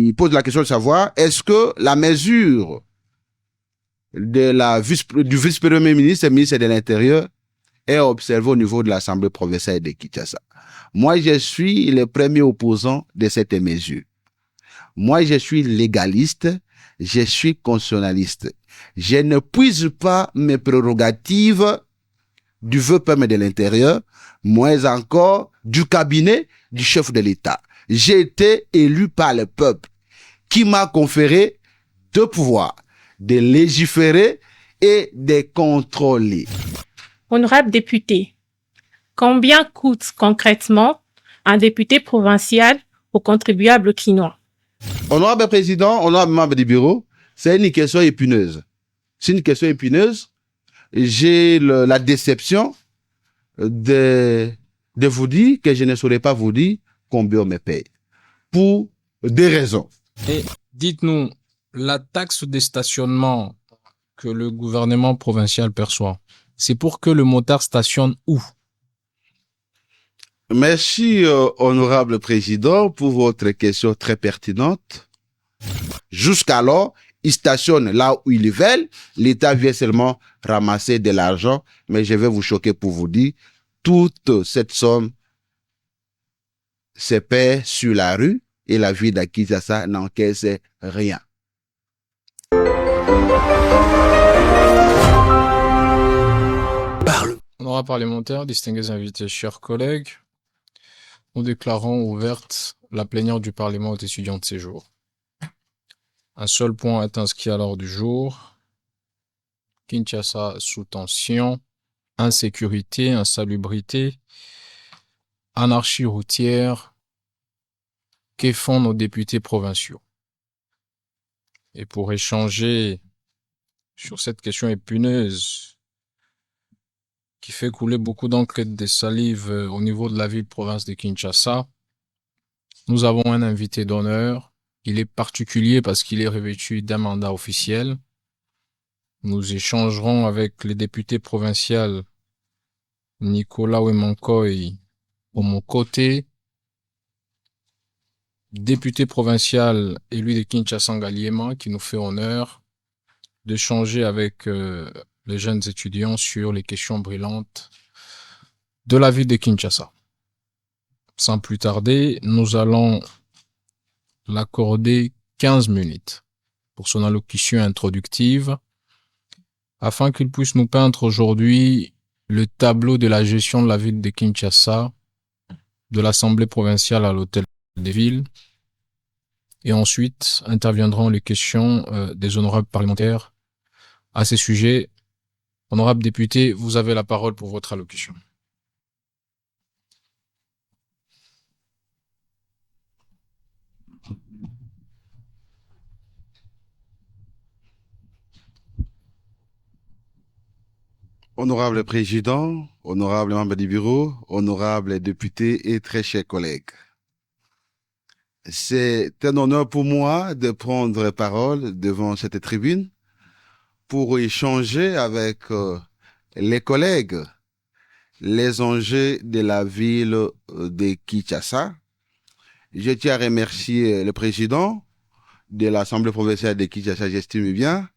il pose la question de savoir est-ce que la mesure du vice-premier ministre et ministre de l'Intérieur est observée au niveau de l'Assemblée provinciale de Kinshasa. Moi, je suis le premier opposant de cette mesure. Moi, je suis légaliste, je suis constitutionnaliste. Je ne puise pas mes prérogatives du vœu-permis de l'Intérieur, moins encore du cabinet du chef de l'État. J'ai été élu par le peuple qui m'a conféré deux pouvoirs, de légiférer et de contrôler. Honorable député, combien coûte concrètement un député provincial au contribuable quinois? Honorable président, honorable membre du bureau, c'est une question épineuse. C'est une question épineuse. J'ai la déception de vous dire que je ne saurais pas vous dire combien on me paye. Pour des raisons. Et dites-nous, la taxe de stationnement que le gouvernement provincial perçoit, c'est pour que le motard stationne où? Merci, honorable président, pour votre question très pertinente. Jusqu'alors, ils stationnent là où ils veulent. L'État vient seulement ramasser de l'argent. Mais je vais vous choquer pour vous dire, toute cette somme se paie sur la rue et la ville de Kinshasa n'encaisse rien. Honorables parlementaires, distingués invités, chers collègues, nous déclarons ouverte la plénière du Parlement aux étudiants de séjour. Un seul point est inscrit à l'ordre du jour. Kinshasa sous tension, insécurité, insalubrité, anarchie routière, que font nos députés provinciaux? Et pour échanger sur cette question épineuse qui fait couler beaucoup d'encre et de salive au niveau de la ville-province de Kinshasa, nous avons un invité d'honneur. Il est particulier parce qu'il est revêtu d'un mandat officiel. Nous échangerons avec les députés provinciaux Nicolas Wemankoy au mon côté, député provincial élu de Kinshasa Ngaliema, qui nous fait honneur d'échanger avec les jeunes étudiants sur les questions brillantes de la ville de Kinshasa. Sans plus tarder, nous allons l'accorder 15 minutes pour son allocution introductive afin qu'il puisse nous peindre aujourd'hui le tableau de la gestion de la ville de Kinshasa, de l'Assemblée provinciale à l'Hôtel des Villes, et ensuite interviendront les questions des honorables parlementaires à ces sujets. Honorable député, vous avez la parole pour votre allocution. Honorable président, honorable membre du bureau, honorable député et très chers collègues. C'est un honneur pour moi de prendre parole devant cette tribune pour échanger avec les collègues les enjeux de la ville de Kinshasa. Je tiens à remercier le président de l'Assemblée provinciale de Kinshasa, j'estime bien,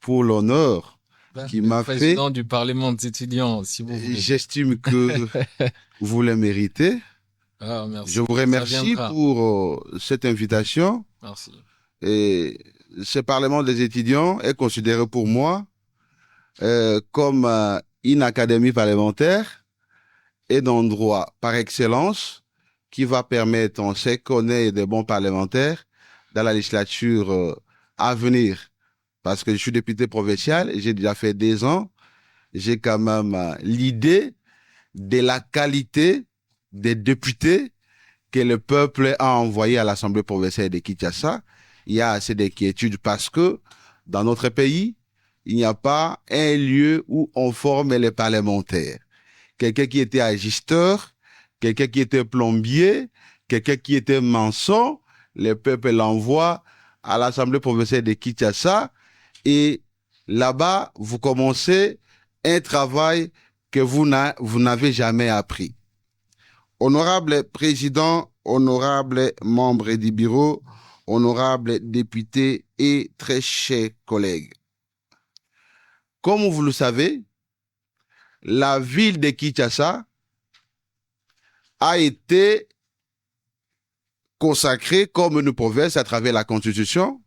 pour l'honneur qui m'a fait. Président du Parlement des étudiants, si vous voulez. J'estime que vous le méritez. Ah, merci. Je vous remercie pour cette invitation. Merci. Et ce Parlement des étudiants est considéré pour moi comme une académie parlementaire et d'un droit par excellence qui va permettre, on sait qu'on est des bons parlementaires dans la législature à venir. Parce que je suis député provincial et j'ai déjà fait 2 ans. J'ai quand même l'idée de la qualité des députés que le peuple a envoyés à l'Assemblée provinciale de Kinshasa. Il y a assez d'inquiétudes parce que dans notre pays, il n'y a pas un lieu où on forme les parlementaires. Quelqu'un qui était agisteur, quelqu'un qui était plombier, quelqu'un qui était maçon, le peuple l'envoie à l'Assemblée provinciale de Kinshasa et là-bas, vous commencez un travail que vous n'avez jamais appris. Honorable président, honorable membre du bureau, honorables députés et très chers collègues. Comme vous le savez, la ville de Kinshasa a été consacrée comme une province à travers la Constitution.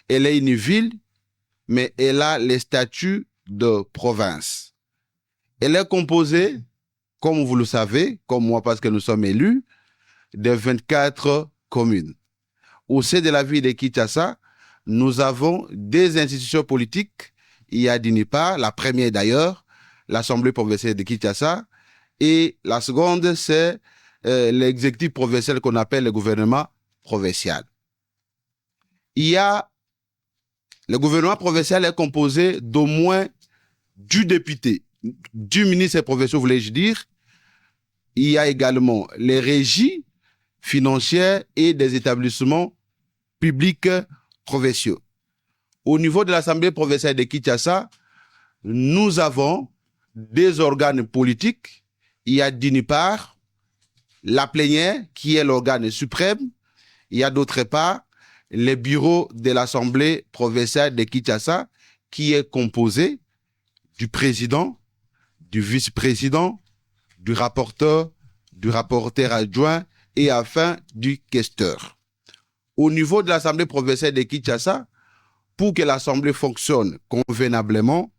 Elle est une ville, mais elle a les statuts de province. Elle est composée, comme vous le savez, comme moi parce que nous sommes élus, de 24 communes. Au sein de la ville de Kinshasa, nous avons des institutions politiques. Il y a d'une part, la première d'ailleurs, l'Assemblée provinciale de Kinshasa, et la seconde, c'est l'exécutif provincial qu'on appelle le gouvernement provincial. Le gouvernement provincial est composé d'au moins du député, du ministre provincial, voulais-je dire. Il y a également les régies financières et des établissements publics provinciaux. Au niveau de l'Assemblée provinciale de Kinshasa, nous avons des organes politiques. Il y a d'une part la plénière, qui est l'organe suprême. Il y a d'autre part le bureau de l'Assemblée provinciale de Kinshasa, qui est composé du président, du vice-président, du rapporteur adjoint et enfin du questeur. Au niveau de l'Assemblée provinciale de Kinshasa, pour que l'Assemblée fonctionne convenablement,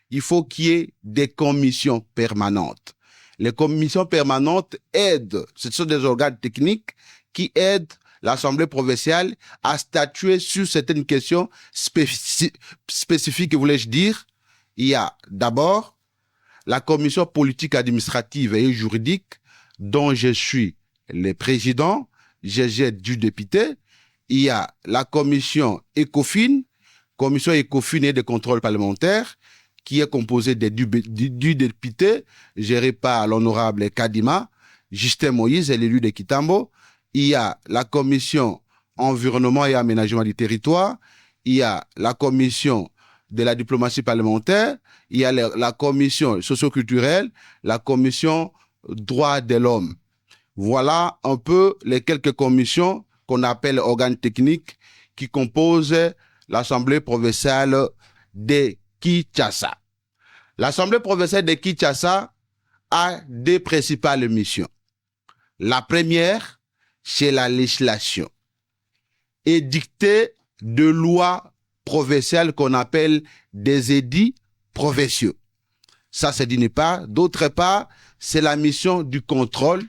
il faut qu'il y ait des commissions permanentes. Les commissions permanentes aident, ce sont des organes techniques qui aident l'Assemblée provinciale à statuer sur certaines questions spécifiques, voulais-je dire. Il y a d'abord la commission politique, administrative et juridique, dont je suis le président, j'ai du député. Il y a la commission ECOFIN et de contrôle parlementaire, qui est composée du député, géré par l'honorable Kadima, Justin Moïse, l'élu de Kitambo. Il y a la commission environnement et aménagement du territoire. Il y a la commission de la diplomatie parlementaire. Il y a la commission socio-culturelle, la commission droits de l'homme. Voilà un peu les quelques commissions qu'on appelle organes techniques qui composent l'Assemblée provinciale de Kinshasa. L'Assemblée provinciale de Kinshasa a deux principales missions. La première, c'est la législation. Édicter de lois provinciales qu'on appelle des édits provinciaux. Ça, c'est d'une part. D'autre part, c'est la mission du contrôle,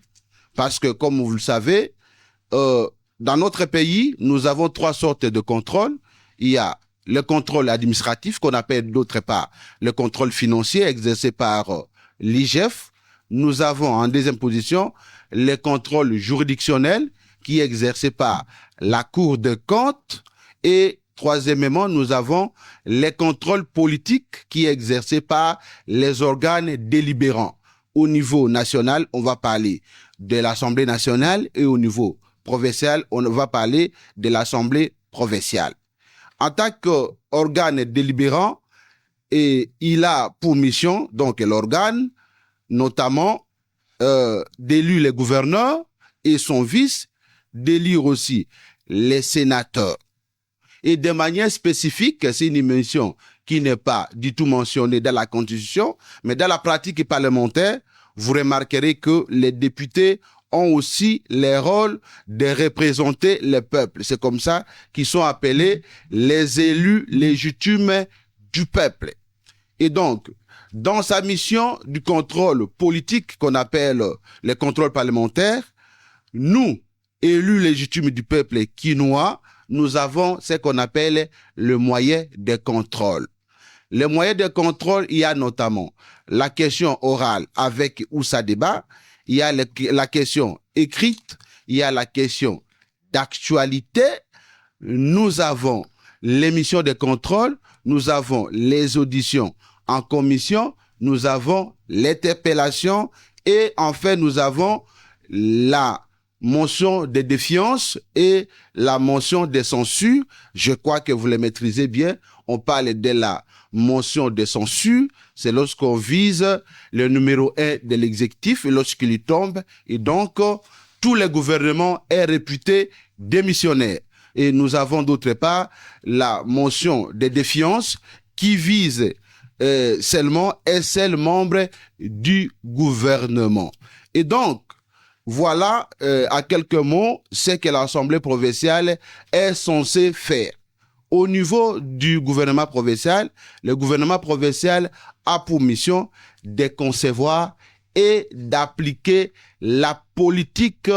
parce que, comme vous le savez, dans notre pays, nous avons trois sortes de contrôle. Il y a le contrôle administratif, qu'on appelle d'autre part le contrôle financier exercé par l'IGF. Nous avons en deuxième position le contrôle juridictionnel qui est exercé par la Cour des comptes. Et troisièmement, nous avons les contrôles politiques qui est exercé par les organes délibérants. Au niveau national, on va parler de l'Assemblée nationale et au niveau provincial, on va parler de l'Assemblée provinciale. En tant qu'organe délibérant, et il a pour mission, donc l'organe, notamment d'élire les gouverneurs et son vice, d'élire aussi les sénateurs. Et de manière spécifique, c'est une mission qui n'est pas du tout mentionnée dans la Constitution, mais dans la pratique parlementaire, vous remarquerez que les députés ont aussi le rôle de représenter le peuple. C'est comme ça qu'ils sont appelés les élus légitimes du peuple. Et donc, dans sa mission du contrôle politique qu'on appelle le contrôle parlementaire, nous, élus légitimes du peuple quinois, nous avons ce qu'on appelle le moyen de contrôle. Les moyens de contrôle, il y a notamment la question orale avec ou ça débat, il y a la question écrite, il y a la question d'actualité, nous avons l'émission de contrôle, nous avons les auditions en commission, nous avons l'interpellation et enfin nous avons la motion de défiance et la motion de censure. Je crois que vous les maîtrisez bien. On parle de la motion de censure, c'est lorsqu'on vise le numéro 1 de l'exécutif et lorsqu'il y tombe. Et donc, tout le gouvernement est réputé démissionnaire. Et nous avons d'autre part la motion de défiance qui vise seulement un seul membre du gouvernement. Et donc, voilà à quelques mots ce que l'Assemblée provinciale est censée faire. Au niveau du gouvernement provincial, le gouvernement provincial a pour mission de concevoir et d'appliquer la politique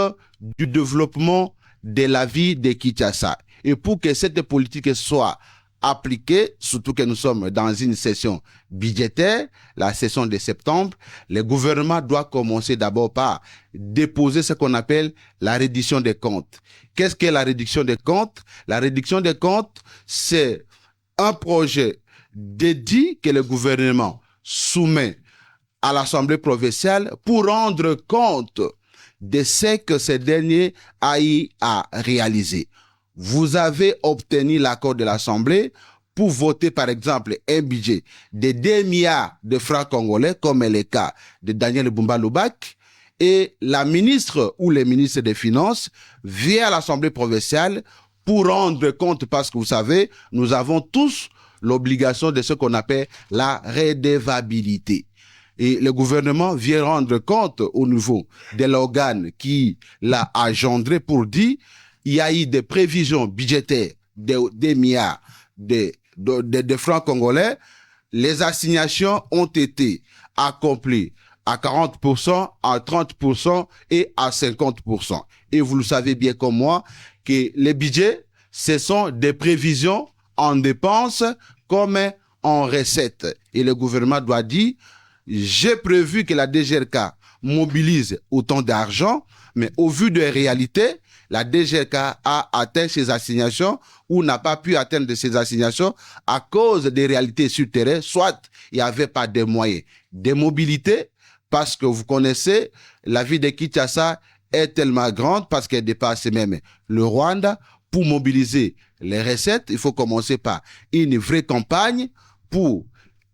du développement de la ville de Kinshasa. Et pour que cette politique soit appliquée, surtout que nous sommes dans une session budgétaire, la session de septembre, le gouvernement doit commencer d'abord par déposer ce qu'on appelle la reddition des comptes. Qu'est-ce qu'est la réduction des comptes? La réduction des comptes, c'est un projet dédié que le gouvernement soumet à l'Assemblée provinciale pour rendre compte de ce que ce dernier a eu à réaliser. Vous avez obtenu l'accord de l'Assemblée pour voter, par exemple, un budget de 2 milliards de francs congolais, comme est le cas de Daniel Bumba Lubak, et la ministre ou le ministre des Finances vient à l'Assemblée provinciale pour rendre compte, parce que vous savez, nous avons tous l'obligation de ce qu'on appelle la redevabilité. Et le gouvernement vient rendre compte au niveau de l'organe qui l'a engendré pour dire il y a eu des prévisions budgétaires de 2 milliards de francs congolais. Les assignations ont été accomplies à 40%, à 30% et à 50%. Et vous le savez bien comme moi que les budgets, ce sont des prévisions en dépenses comme en recettes. Et le gouvernement doit dire, j'ai prévu que la DGRK mobilise autant d'argent, mais au vu des réalités, la DGRK a atteint ses assignations ou n'a pas pu atteindre ses assignations à cause des réalités sur le terrain, soit il n'y avait pas de moyens de mobilité, parce que vous connaissez, la ville de Kinshasa est tellement grande parce qu'elle dépasse même le Rwanda. Pour mobiliser les recettes, il faut commencer par une vraie campagne pour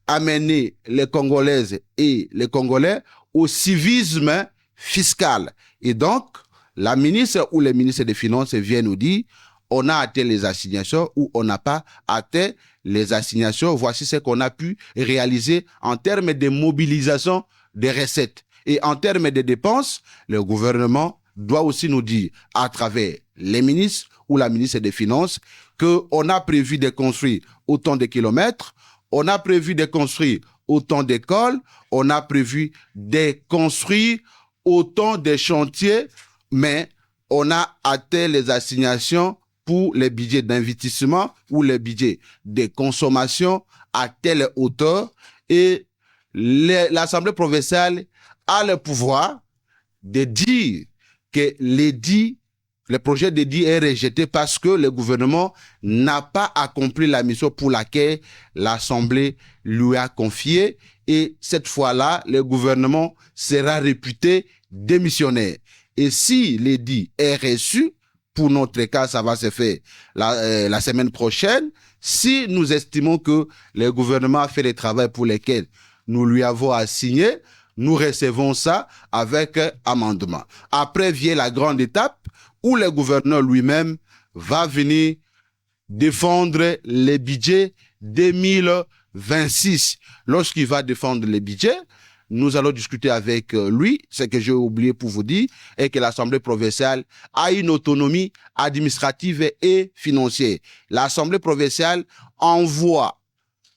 amener les Congolaises et les Congolais au civisme fiscal. Et donc, la ministre ou le ministre des Finances vient nous dire on a atteint les assignations ou on n'a pas atteint les assignations. Voici ce qu'on a pu réaliser en termes de mobilisation des recettes. Et en termes de dépenses, le gouvernement doit aussi nous dire, à travers les ministres ou la ministre des Finances, qu'on a prévu de construire autant de kilomètres, on a prévu de construire autant d'écoles, on a prévu de construire autant de chantiers, mais on a atteint les assignations pour les budgets d'investissement ou les budgets de consommation à telle hauteur. Et l'Assemblée provinciale a le pouvoir de dire que le projet de dit est rejeté parce que le gouvernement n'a pas accompli la mission pour laquelle l'Assemblée lui a confié. Et cette fois-là, le gouvernement sera réputé démissionnaire. Et si l'édit est reçu, pour notre cas, ça va se faire la semaine prochaine, si nous estimons que le gouvernement a fait le travail pour lequel nous lui avons assigné, nous recevons ça avec amendement. Après vient la grande étape où le gouverneur lui-même va venir défendre les budgets 2026. Lorsqu'il va défendre les budgets, nous allons discuter avec lui. Ce que j'ai oublié pour vous dire est que l'Assemblée provinciale a une autonomie administrative et financière. L'Assemblée provinciale envoie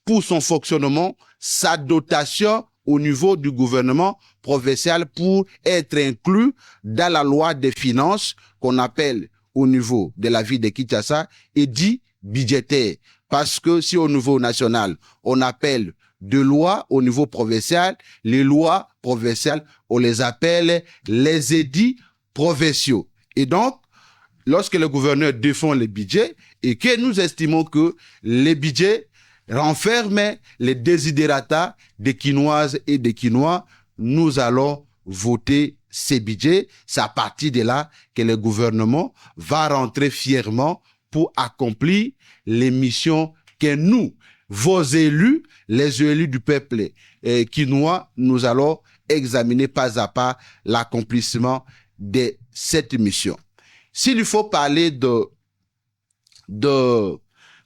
pour son fonctionnement sa dotation au niveau du gouvernement provincial pour être inclus dans la loi des finances qu'on appelle au niveau de la ville de Kinshasa et dit budgétaire. Parce que si au niveau national, on appelle de lois au niveau provincial, les lois provinciales, on les appelle les édits provinciaux. Et donc, lorsque le gouverneur défend les budgets et que nous estimons que les budgets renferment les desiderata des Quinoises et des Quinois, nous allons voter ces budgets. C'est à partir de là que le gouvernement va rentrer fièrement pour accomplir les missions que nous, vos élus, les élus du peuple quinois, nous allons examiner pas à pas l'accomplissement de cette mission. S'il faut parler de de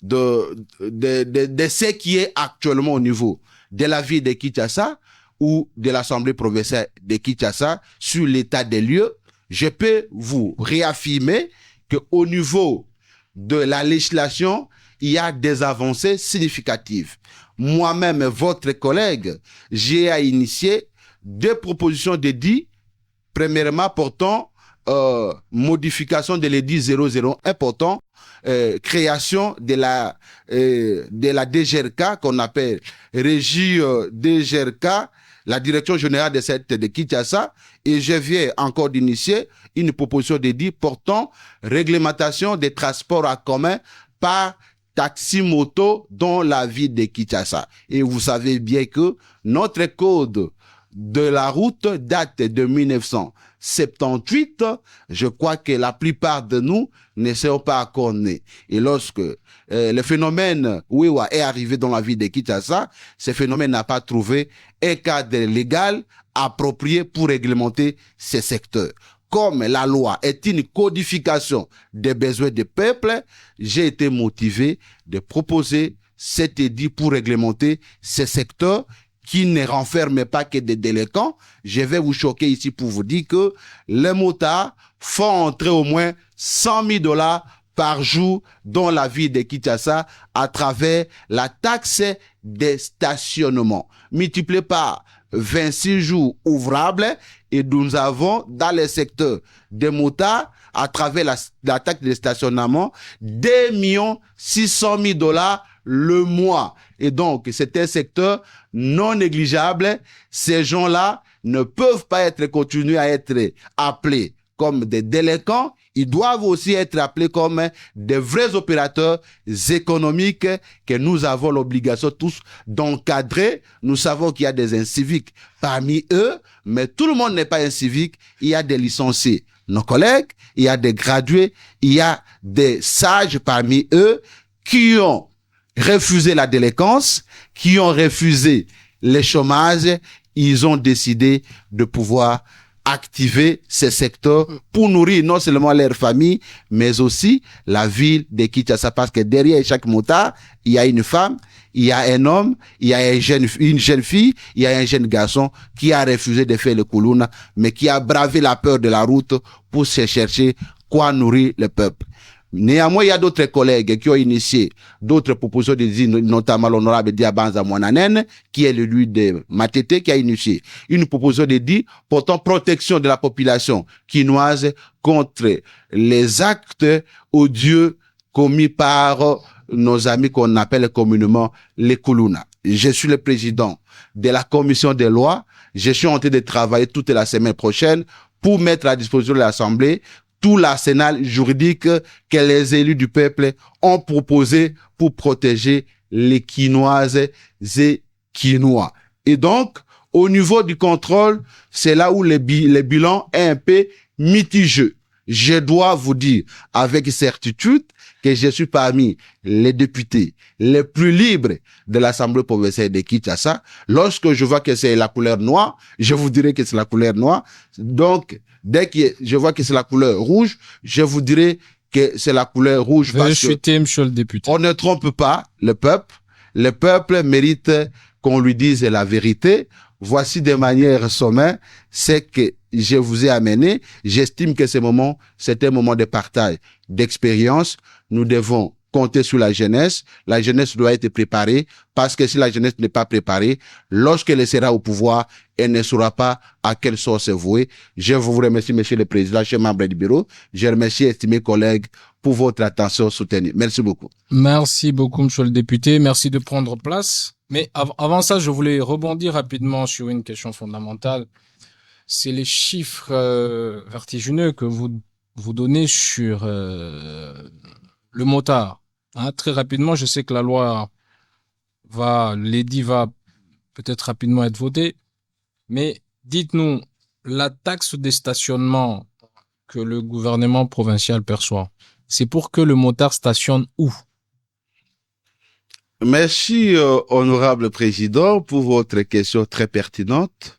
ce qui est actuellement au niveau de la ville de Kinshasa ou de l'Assemblée provinciale de Kinshasa sur l'état des lieux, je peux vous réaffirmer qu'au niveau de la législation, il y a des avancées significatives. Moi-même, votre collègue, j'ai à initier 2 propositions d'édit, premièrement portant modification de l'édit 001 portant création de la DGRK qu'on appelle régie DGRK, la direction générale de Kinshasa, et je viens encore d'initier une proposition d'édit portant réglementation des transports en commun par taxi-moto dans la ville de Kinshasa. Et vous savez bien que notre code de la route date de 1978. Je crois que la plupart de nous ne sont pas encore nés. Et lorsque le phénomène Wiwa est arrivé dans la ville de Kinshasa, ce phénomène n'a pas trouvé un cadre légal approprié pour réglementer ces secteurs. Comme la loi est une codification des besoins du peuple, j'ai été motivé de proposer cet édit pour réglementer ces secteurs qui ne renferment pas que des délinquants. Je vais vous choquer ici pour vous dire que les motards font entrer au moins $100,000 par jour dans la ville de Kinshasa à travers la taxe de stationnement, multiplié par 26 jours ouvrables, et nous avons dans le secteur des motards, à travers la taxe de stationnement, $2,600,000 le mois. Et donc, c'est un secteur non négligeable. Ces gens-là ne peuvent pas être continués à être appelés comme des délinquants. Ils doivent aussi être appelés comme des vrais opérateurs économiques que nous avons l'obligation tous d'encadrer. Nous savons qu'il y a des inciviques parmi eux, mais tout le monde n'est pas incivique. Il y a des licenciés, nos collègues, il y a des gradués, il y a des sages parmi eux qui ont refusé la délinquance, qui ont refusé le chômage. Ils ont décidé de pouvoir activer ces secteurs pour nourrir non seulement leur famille, mais aussi la ville de Kinshasa. Parce que derrière chaque motard, il y a une femme, il y a un homme, il y a une jeune fille, il y a un jeune garçon qui a refusé de faire le Kuluna, mais qui a bravé la peur de la route pour se chercher quoi nourrir le peuple. Néanmoins, il y a d'autres collègues qui ont initié d'autres propositions de notamment l'honorable Diabanza Mouananen, qui est l'élu de Matete, qui a initié une proposition de dit portant protection de la population quinoise contre les actes odieux commis par nos amis qu'on appelle communément les Kuluna. Je suis le président de la commission des lois. Je suis en train de travailler toute la semaine prochaine pour mettre à disposition de l'Assemblée tout l'arsenal juridique que les élus du peuple ont proposé pour protéger les Quinoises et Quinois. Et donc, au niveau du contrôle, c'est là où le bilan est un peu mitigeux. Je dois vous dire avec certitude que je suis parmi les députés les plus libres de l'Assemblée provinciale de Kinshasa. Lorsque je vois que c'est la couleur noire, je vous dirai que c'est la couleur noire. Donc, dès que je vois que c'est la couleur rouge, je vous dirai que c'est la couleur rouge. Veuillez chuter, monsieur le député. On ne trompe pas le peuple. Le peuple mérite qu'on lui dise la vérité. Voici de manière sommaire ce que je vous ai amené. J'estime que c'est un moment de partage, d'expérience. Nous devons compter sur la jeunesse. La jeunesse doit être préparée parce que si la jeunesse n'est pas préparée, lorsqu'elle sera au pouvoir, elle ne saura pas à quelle sauce se vouer. Je vous remercie, monsieur le président, chers membres du bureau. Je remercie, estimés collègues, pour votre attention soutenue. Merci beaucoup. Merci beaucoup, monsieur le député. Merci de prendre place. Mais avant ça, je voulais rebondir rapidement sur une question fondamentale. C'est les chiffres vertigineux que vous donnez sur le motard. Hein, très rapidement, je sais que l'édit va peut-être rapidement être voté, mais dites-nous, la taxe de stationnement que le gouvernement provincial perçoit, c'est pour que le motard stationne où? Merci, honorable président, pour votre question très pertinente.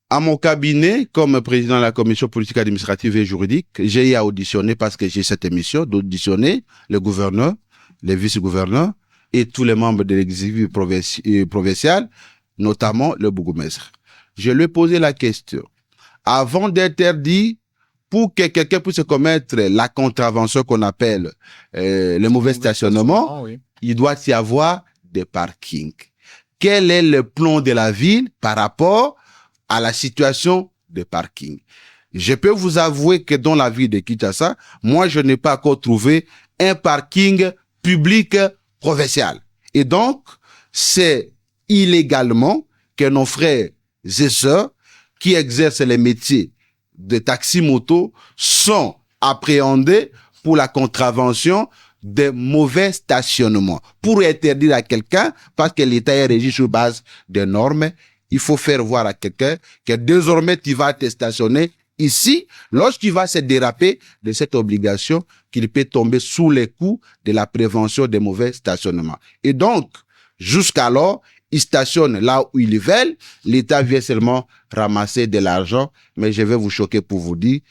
À mon cabinet, comme président de la commission politique administrative et juridique, j'ai auditionné, parce que j'ai cette émission, d'auditionner le gouverneur, les vice-gouverneurs et tous les membres de l'exécutif provincial, notamment le bourgmestre. Je lui ai posé la question. Avant d'interdire, pour que quelqu'un puisse commettre la contravention qu'on appelle le mauvais stationnement, oui. il doit y avoir des parkings. Quel est le plan de la ville par rapport à la situation de parking? Je peux vous avouer que dans la ville de Kinshasa, moi, je n'ai pas encore trouvé un parking public provincial. Et donc, c'est illégalement que nos frères et sœurs qui exercent les métiers de taxi-moto sont appréhendés pour la contravention de mauvais stationnement. Pour interdire à quelqu'un, parce que l'État est régi sur base de normes, il faut faire voir à quelqu'un que désormais tu vas te stationner ici. Lorsqu'il va se déraper de cette obligation, qu'il peut tomber sous les coups de la prévention des mauvais stationnements. Et donc, jusqu'alors, ils stationnent là où ils veulent. L'État vient seulement ramasser de l'argent. Mais je vais vous choquer pour vous dire,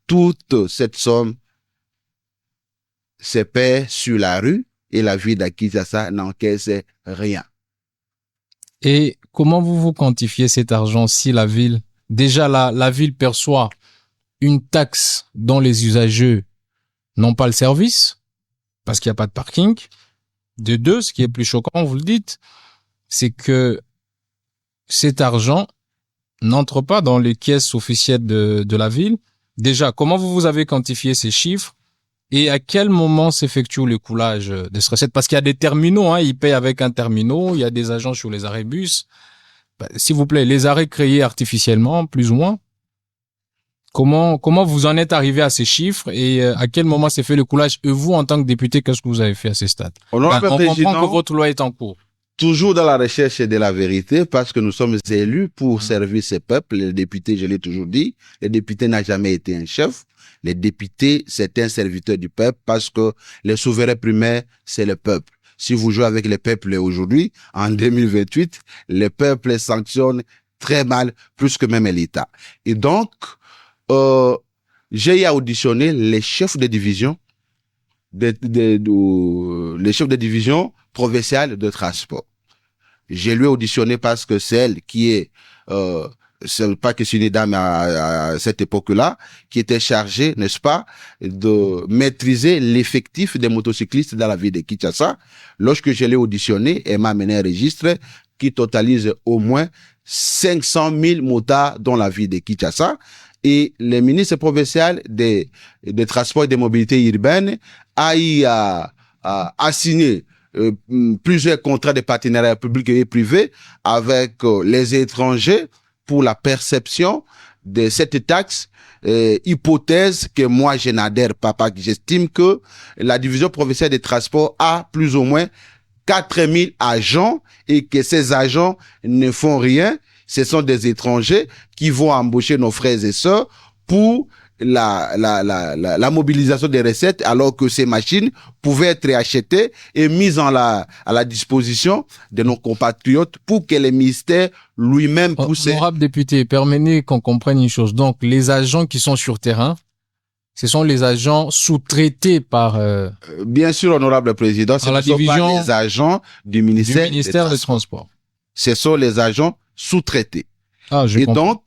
toute cette somme se paie sur la rue et la ville d'Kinshasa n'encaisse rien. Et comment vous quantifiez cet argent si la ville, déjà la ville perçoit une taxe dont les usagers n'ont pas le service, parce qu'il n'y a pas de parking. De deux, ce qui est plus choquant, vous le dites, c'est que cet argent n'entre pas dans les caisses officielles de la ville. Déjà, comment vous avez quantifié ces chiffres et à quel moment s'effectue le coulage de ces recettes? Parce qu'il y a des terminaux, hein, ils payent avec un terminal, il y a des agents sur les arrêts bus. S'il vous plaît, les arrêts créés artificiellement, plus ou moins, comment vous en êtes arrivé à ces chiffres et à quel moment s'est fait le coulage? Et vous, en tant que député, qu'est-ce que vous avez fait à ces stades? On comprend que votre loi est en cours. Toujours dans la recherche de la vérité, parce que nous sommes élus pour servir ce peuple. Les députés, je l'ai toujours dit, le député n'a jamais été un chef. Les députés, c'est un serviteur du peuple, parce que le souverain primaire, c'est le peuple. Si vous jouez avec le peuple aujourd'hui, en 2028, le peuple sanctionne très mal, plus que même l'État. Et donc, j'ai auditionné les chefs de division, les chefs de division provinciale de transport. Je lui ai auditionné parce que c'est elle qui est, c'est pas que c'est une dame à cette époque-là, qui était chargée, n'est-ce pas, de maîtriser l'effectif des motocyclistes dans la ville de Kinshasa. Lorsque je l'ai auditionné, elle m'a amené un registre qui totalise au moins 500 000 motards dans la ville de Kinshasa. Et le ministre provincial des Transports et des Mobilités urbaines a signé plusieurs contrats de partenariat public et privé avec les étrangers pour la perception de cette taxe, hypothèse que moi je n'adhère pas, parce que j'estime que la division provinciale des transports a plus ou moins 4000 agents et que ces agents ne font rien. Ce sont des étrangers qui vont embaucher nos frères et sœurs pour la mobilisation des recettes, alors que ces machines pouvaient être achetées et mises à la disposition de nos compatriotes pour que le ministère lui-même pousse. Honorable député, permettez qu'on comprenne une chose. Donc, les agents qui sont sur terrain, ce sont les agents sous-traités par... Bien sûr, honorable président, ce ne sont pas les agents du ministère des Transports. Ce sont les agents sous-traités. Et donc,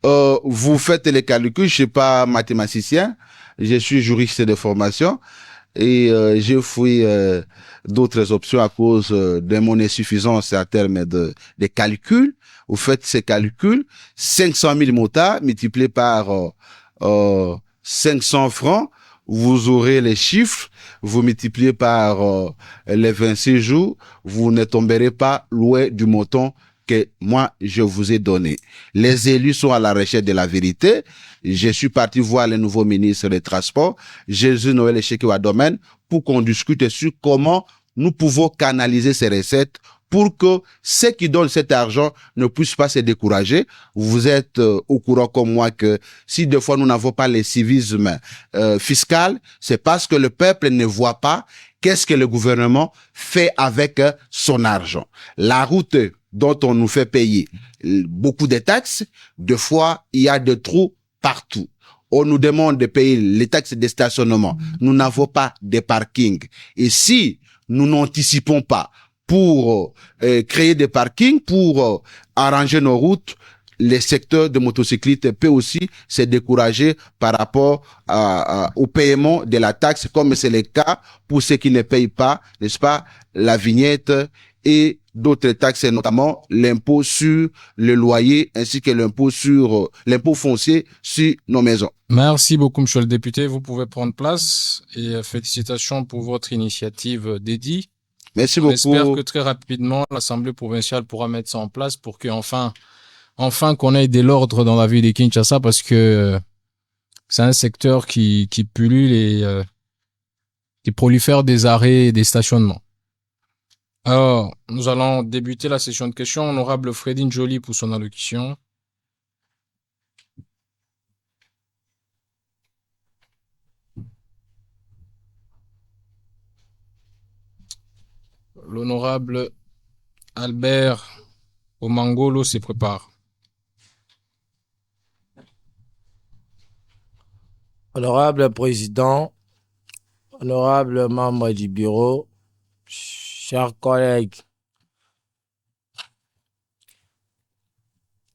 vous faites les calculs, je suis pas mathématicien, je suis juriste de formation et j'ai fouillé d'autres options à cause de mon insuffisance en termes de calculs. Vous faites ces calculs, 500 000 motards multipliés par 500 francs, vous aurez les chiffres, vous multipliez par les 26 jours, vous ne tomberez pas loin du montant que moi, je vous ai donné. Les élus sont à la recherche de la vérité. Je suis parti voir le nouveau ministre des Transports, Jésus Noël Echeki-Wadomène, pour qu'on discute sur comment nous pouvons canaliser ces recettes pour que ceux qui donnent cet argent ne puissent pas se décourager. Vous êtes au courant comme moi que si des fois nous n'avons pas le civisme fiscal, c'est parce que le peuple ne voit pas qu'est-ce que le gouvernement fait avec son argent. La route dont on nous fait payer beaucoup de taxes, deux fois, il y a des trous partout. On nous demande de payer les taxes de stationnement. Nous n'avons pas de parking. Et si nous n'anticipons pas pour créer des parkings, pour arranger nos routes, les secteurs de motocyclistes peut aussi se décourager par rapport au paiement de la taxe, comme c'est le cas pour ceux qui ne payent pas, n'est-ce pas, la vignette et d'autres taxes, notamment l'impôt sur le loyer ainsi que l'impôt foncier sur nos maisons. Merci beaucoup, monsieur le député. Vous pouvez prendre place et félicitations pour votre initiative dédiée. Merci On beaucoup. espère que très rapidement, l'Assemblée provinciale pourra mettre ça en place pour qu'enfin qu'on ait de l'ordre dans la ville de Kinshasa, parce que c'est un secteur qui pullule et qui prolifère des arrêts et des stationnements. Alors, nous allons débuter la session de questions. Honorable Fredine Joly pour son allocution. L'honorable Albert Omangolo se prépare. Honorable Président, honorable membre du bureau, chers collègues,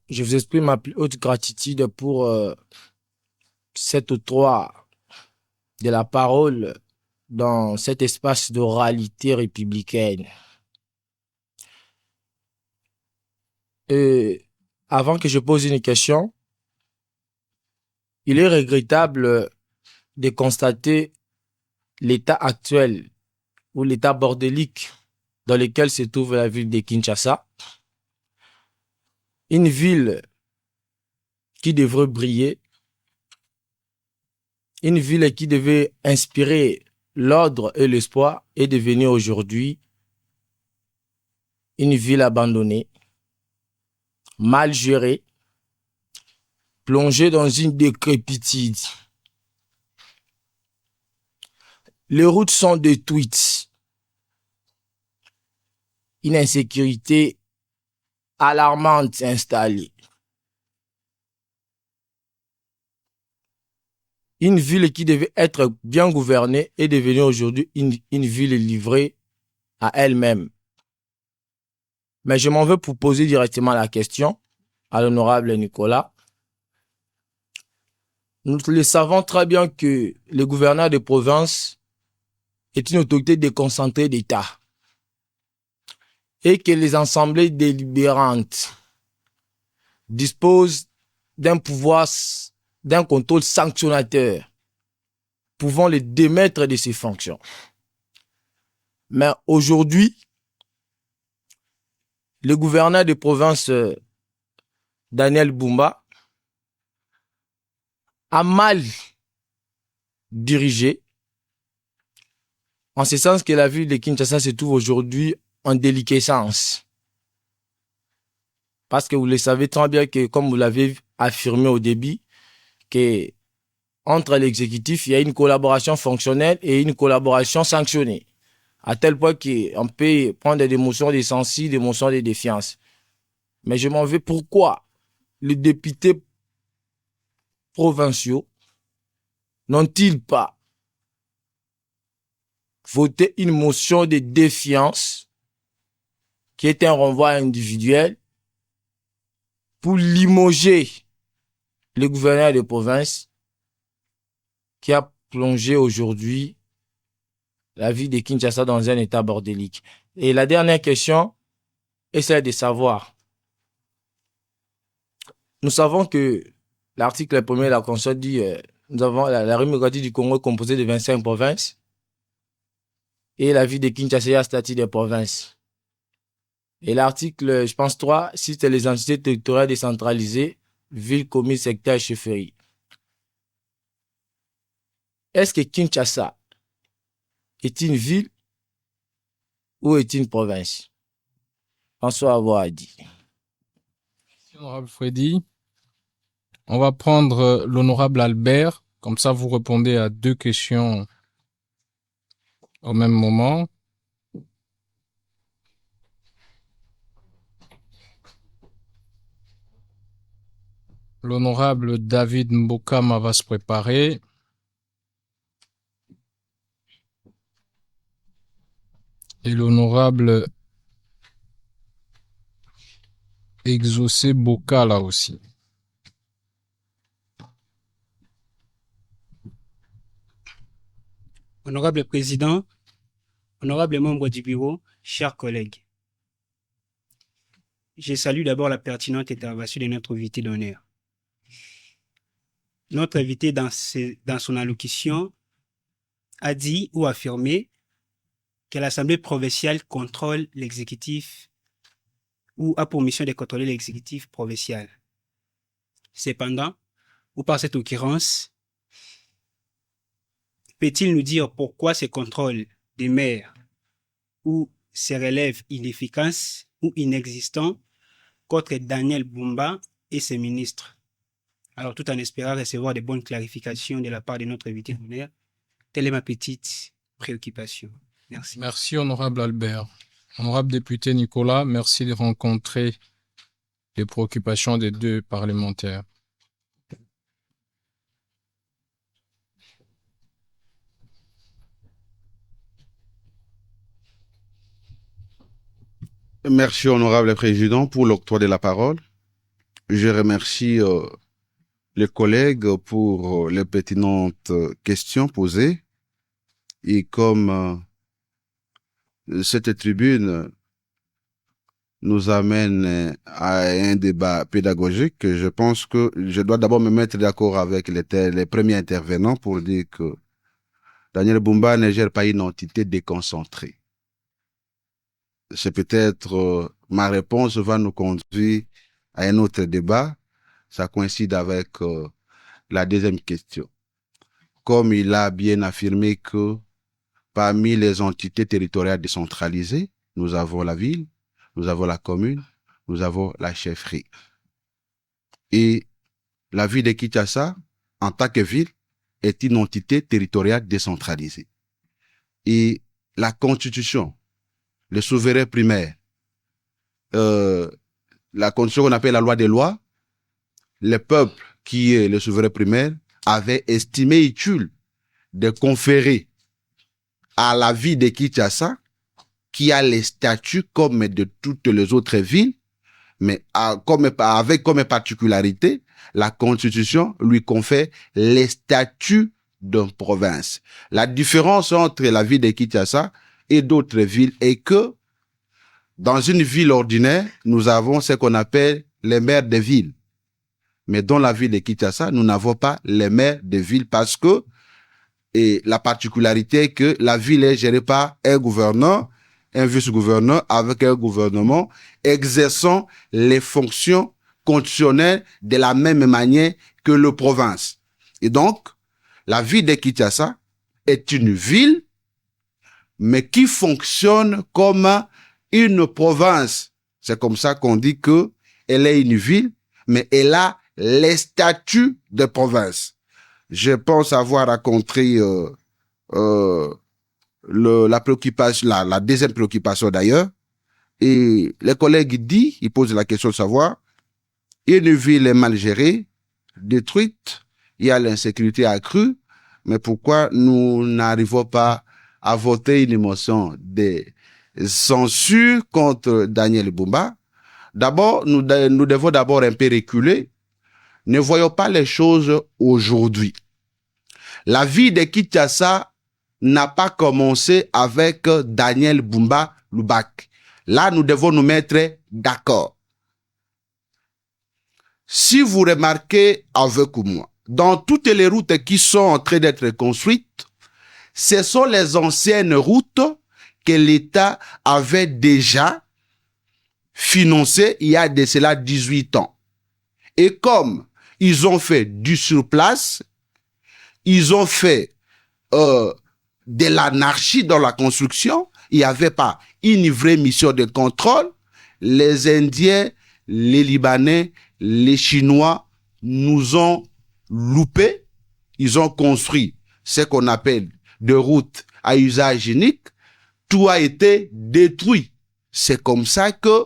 je vous exprime ma plus haute gratitude pour cet octroi de la parole dans cet espace d'oralité républicaine. Et avant que je pose une question, il est regrettable de constater l'état actuel ou l'état bordélique dans lequel se trouve la ville de Kinshasa. Une ville qui devrait briller, une ville qui devait inspirer l'ordre et l'espoir est devenue aujourd'hui une ville abandonnée, mal gérée, plongée dans une décrépitude. Les routes sont détruites. Une insécurité alarmante installée. Une ville qui devait être bien gouvernée est devenue aujourd'hui une ville livrée à elle-même. Mais je m'en veux pour poser directement la question à l'honorable Nicolas. Nous le savons très bien que le gouverneur de province est une autorité déconcentrée d'État et que les assemblées délibérantes disposent d'un pouvoir, d'un contrôle sanctionnateur pouvant les démettre de ses fonctions. Mais aujourd'hui, le gouverneur de province Daniel Bumba a mal dirigé, en ce sens que la ville de Kinshasa se trouve aujourd'hui en déliquescence. Parce que vous le savez très bien que, comme vous l'avez affirmé au début, que entre l'exécutif, il y a une collaboration fonctionnelle et une collaboration sanctionnée. À tel point qu'on peut prendre des motions de censure, des motions de défiance. Mais je m'en vais pourquoi les députés provinciaux n'ont-ils pas voté une motion de défiance qui est un renvoi individuel pour limoger le gouverneur de province qui a plongé aujourd'hui la ville de Kinshasa dans un état bordélique. Et la dernière question est celle de savoir. Nous savons que l'article 1er de la Constitution dit nous avons la République démocratique du Congo est composée de 25 provinces et la ville de Kinshasa a statut de province. Et l'article, je pense, 3 cite les entités territoriales décentralisées, villes, communes, secteurs et chefferies. Est-ce que Kinshasa est une ville ou est une province? François Avoadi. Merci, honorable Freddy. On va prendre l'honorable Albert. Comme ça, vous répondez à 2 questions au même moment. L'honorable David Mbokama va se préparer. Et l'honorable Exaucé Boka là aussi. Honorable Président, honorables membres du bureau, chers collègues, je salue d'abord la pertinente intervention de notre invité d'honneur. Notre invité, dans son allocution, a dit ou affirmé que l'Assemblée provinciale contrôle l'exécutif ou a pour mission de contrôler l'exécutif provincial. Cependant, ou par cette occurrence, peut-il nous dire pourquoi ce contrôle des maires ou se relève inefficace ou inexistant contre Daniel Bumba et ses ministres? Alors, tout en espérant recevoir de bonnes clarifications de la part de notre invité d'honneur, telle est ma petite préoccupation. Merci. Merci, honorable Albert. Honorable député Nicolas, merci de rencontrer les préoccupations des deux parlementaires. Merci, honorable président, pour l'octroi de la parole. Je remercie les collègues pour les pertinentes questions posées. Et comme cette tribune nous amène à un débat pédagogique, je pense que je dois d'abord me mettre d'accord avec les premiers intervenants pour dire que Daniel Bumba ne gère pas une entité déconcentrée. C'est peut-être ma réponse va nous conduire à un autre débat. Ça coïncide avec la deuxième question. Comme il a bien affirmé que parmi les entités territoriales décentralisées, nous avons la ville, nous avons la commune, nous avons la chefferie. Et la ville de Kinshasa, en tant que ville, est une entité territoriale décentralisée. Et la constitution, le souverain primaire, la constitution qu'on appelle la loi des lois, le peuple qui est le souverain primaire avait estimé utile de conférer à la ville de Kinshasa, qui a les statuts comme de toutes les autres villes, mais avec comme particularité, la constitution lui confère les statuts d'une province. La différence entre la ville de Kinshasa et d'autres villes est que dans une ville ordinaire, nous avons ce qu'on appelle les maires de ville. Mais dans la ville de Kinshasa, nous n'avons pas les maires de ville parce que la particularité est que la ville est gérée par un gouverneur, un vice-gouverneur avec un gouvernement exerçant les fonctions constitutionnelles de la même manière que le province. Et donc, la ville de Kinshasa est une ville, mais qui fonctionne comme une province. C'est comme ça qu'on dit que elle est une ville, mais elle a les statuts de province. Je pense avoir raconté la préoccupation, la deuxième préoccupation d'ailleurs. Et les collègues disent, ils posent la question de savoir, une ville est mal gérée, détruite, il y a l'insécurité accrue, mais pourquoi nous n'arrivons pas à voter une motion de censure contre Daniel Bumba? D'abord, nous devons d'abord un peu reculer. Ne voyons pas les choses aujourd'hui. La vie de Kinshasa n'a pas commencé avec Daniel Bumba Lubak. Là, nous devons nous mettre d'accord. Si vous remarquez avec moi, dans toutes les routes qui sont en train d'être construites, ce sont les anciennes routes que l'État avait déjà financées il y a de cela 18 ans. Et comme ils ont fait du surplace, ils ont fait de l'anarchie dans la construction, il n'y avait pas une vraie mission de contrôle. Les Indiens, les Libanais, les Chinois nous ont loupés. Ils ont construit ce qu'on appelle des routes à usage unique. Tout a été détruit. C'est comme ça que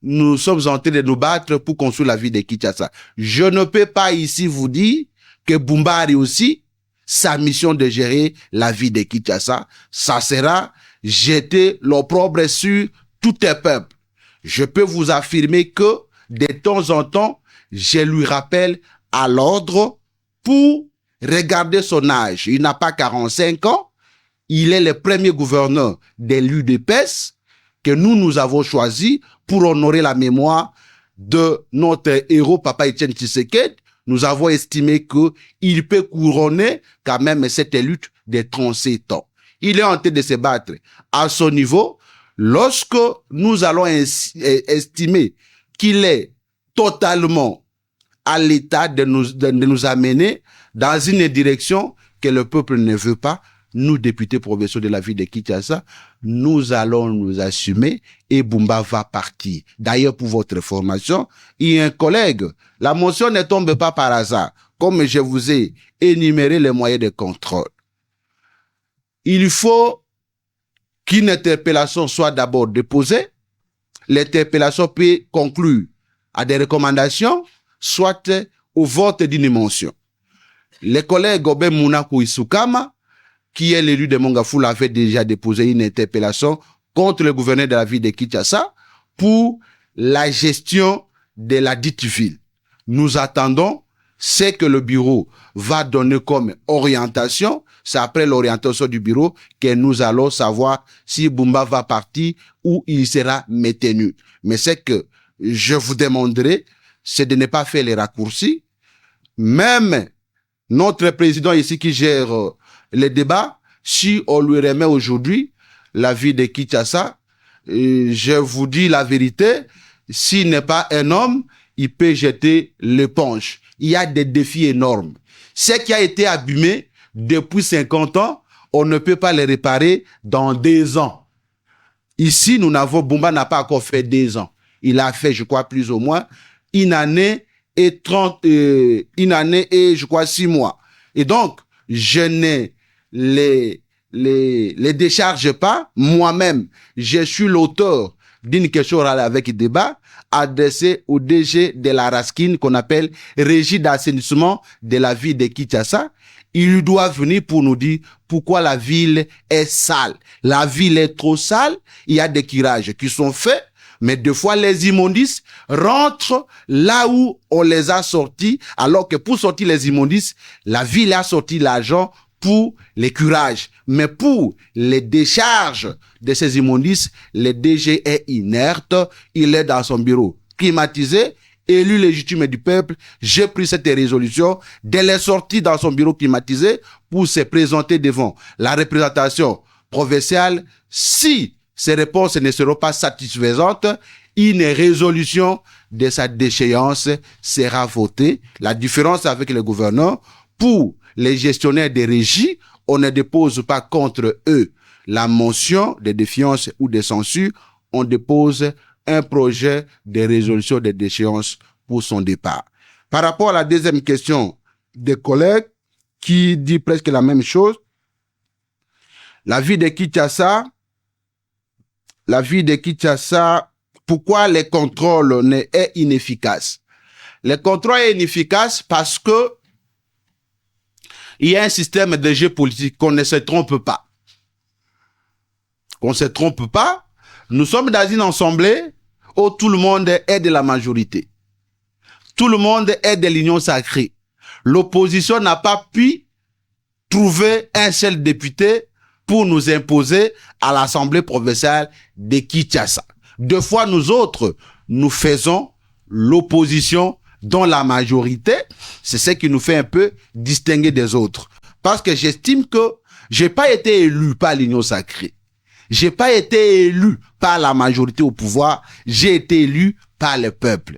nous sommes en train de nous battre pour construire la ville de Kinshasa. Je ne peux pas ici vous dire que Bumba a réussi sa mission de gérer la ville de Kinshasa. Ça sera jeter l'opprobre sur tout un peuple. Je peux vous affirmer que de temps en temps, je lui rappelle à l'ordre pour regarder son âge. Il n'a pas 45 ans. Il est le premier gouverneur de l'UDPS que nous avons choisi pour honorer la mémoire de notre héros, Papa Etienne Tshisekedi. Nous avons estimé qu'il peut couronner quand même cette lutte de 37 ans. Il est en train de se battre à son niveau. Lorsque nous allons estimer qu'il est totalement à l'état de nous amener dans une direction que le peuple ne veut pas, nous, députés provinciaux de la ville de Kinshasa, nous allons nous assumer et Bumba va partir. D'ailleurs, pour votre formation, il y a un collègue. La motion ne tombe pas par hasard. Comme je vous ai énuméré les moyens de contrôle. Il faut qu'une interpellation soit d'abord déposée. L'interpellation peut conclure à des recommandations, soit au vote d'une motion. Le collègue Obem Mounakou Isukama, qui est l'élu de Mongafou, avait déjà déposé une interpellation contre le gouverneur de la ville de Kinshasa pour la gestion de la dite ville. Nous attendons ce que le bureau va donner comme orientation. C'est après l'orientation du bureau que nous allons savoir si Bumba va partir ou il sera maintenu. Mais ce que je vous demanderai, c'est de ne pas faire les raccourcis. Même notre président ici qui gère les débats, si on lui remet aujourd'hui la vie de Kinshasa, je vous dis la vérité, s'il n'est pas un homme, il peut jeter l'éponge. Il y a des défis énormes. Ce qui a été abîmé depuis 50 ans, on ne peut pas les réparer dans 2 ans. Ici, Bumba n'a pas encore fait 2 ans. Il a fait, je crois, plus ou moins une année et 6 mois. Et donc, je ne les décharge pas. Moi-même, je suis l'auteur d'une question orale avec débat adressée au DG de la RASKIN qu'on appelle Régie d'assainissement de la ville de Kinshasa. Il doit venir pour nous dire pourquoi la ville est sale. La ville est trop sale. Il y a des curages qui sont faits, mais des fois les immondices rentrent là où on les a sortis, alors que pour sortir les immondices, la ville a sorti l'argent pour les curages. Mais pour les décharges de ces immondices, le DG est inerte. Il est dans son bureau climatisé, élu légitime du peuple. J'ai pris cette résolution de les sortir dans son bureau climatisé pour se présenter devant la représentation provinciale. Si ces réponses ne seront pas satisfaisantes, une résolution de sa déchéance sera votée. La différence avec le gouverneur, pour les gestionnaires des régies, on ne dépose pas contre eux la motion de défiance ou de censure, on dépose un projet de résolution de déchéance pour son départ. Par rapport à la deuxième question des collègues, qui dit presque la même chose, la ville de Kinshasa, pourquoi les contrôles est inefficace? Le contrôle est inefficace parce que il y a un système de jeu politique, qu'on ne se trompe pas. Qu'on ne se trompe pas. Nous sommes dans une assemblée où tout le monde est de la majorité. Tout le monde est de l'union sacrée. L'opposition n'a pas pu trouver un seul député pour nous imposer à l'Assemblée provinciale de Kinshasa. 2 fois, nous autres, nous faisons l'opposition dans la majorité. C'est ce qui nous fait un peu distinguer des autres. Parce que j'estime que j'ai pas été élu par l'union sacrée. J'ai pas été élu par la majorité au pouvoir. J'ai été élu par le peuple.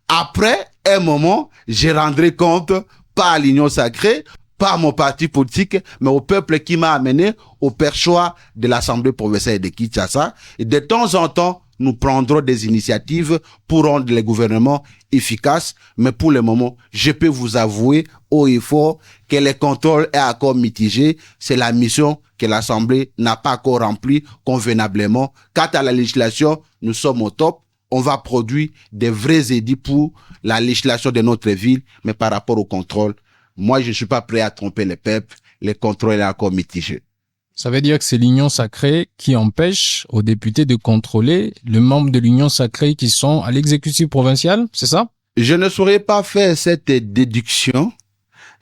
Après un moment, je rendrai compte par l'union sacrée, par mon parti politique, mais au peuple qui m'a amené au perchoir de l'Assemblée provinciale de Kinshasa. Et de temps en temps, nous prendrons des initiatives pour rendre le gouvernement efficace. Mais pour le moment, je peux vous avouer haut et fort que le contrôle est encore mitigé. C'est la mission que l'Assemblée n'a pas encore remplie convenablement. Quant à la législation, nous sommes au top. on va produire des vrais édits pour la législation de notre ville, mais par rapport au contrôle, moi, je ne suis pas prêt à tromper les peuples. Les contrôles sont encore mitigés. Ça veut dire que c'est l'union sacrée qui empêche aux députés de contrôler les membres de l'union sacrée qui sont à l'exécutif provincial, c'est ça? Je ne saurais pas faire cette déduction.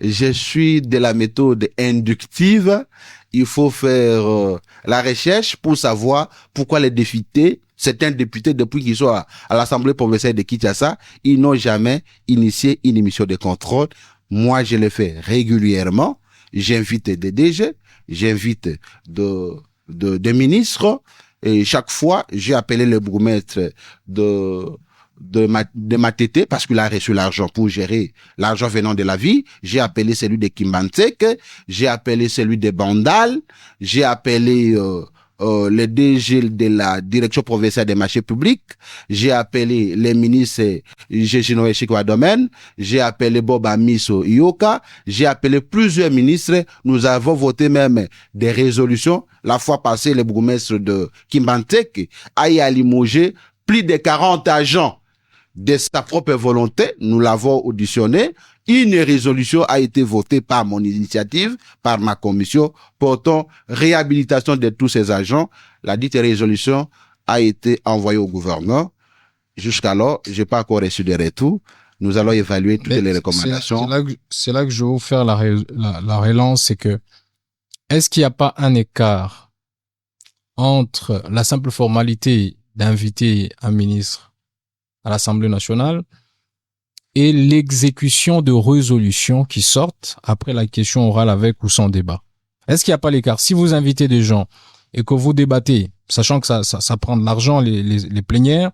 Je suis de la méthode inductive. Il faut faire la recherche pour savoir pourquoi les députés, certains députés, depuis qu'ils sont à l'Assemblée provinciale de Kinshasa, ils n'ont jamais initié une émission de contrôle. Moi, je le fais régulièrement. J'invite des DG, j'invite des ministres, et chaque fois, j'ai appelé le bourgmestre de Matete parce qu'il a reçu l'argent pour gérer l'argent venant de la vie. J'ai appelé celui de Kimbantek, j'ai appelé celui de Bandal, j'ai appelé le DG de la direction provinciale des marchés publics, j'ai appelé les ministres Gégino Domaine, j'ai appelé Bob Amiso Ioka, j'ai appelé plusieurs ministres. Nous avons voté même des résolutions. La fois passée, le bourgmestre de Kimbantek a limogé plus de 40 agents de sa propre volonté. Nous l'avons auditionné. Une résolution a été votée par mon initiative, par ma commission, portant réhabilitation de tous ces agents. La dite résolution a été envoyée au gouverneur. Jusqu'alors, je n'ai pas encore reçu de retour. Nous allons évaluer toutes les recommandations. C'est là que je vais vous faire la relance, c'est que est-ce qu'il n'y a pas un écart entre la simple formalité d'inviter un ministre à l'Assemblée nationale et l'exécution de résolutions qui sortent après la question orale avec ou sans débat? Est-ce qu'il n'y a pas l'écart? Si vous invitez des gens et que vous débattez, sachant que ça prend de l'argent, les plénières,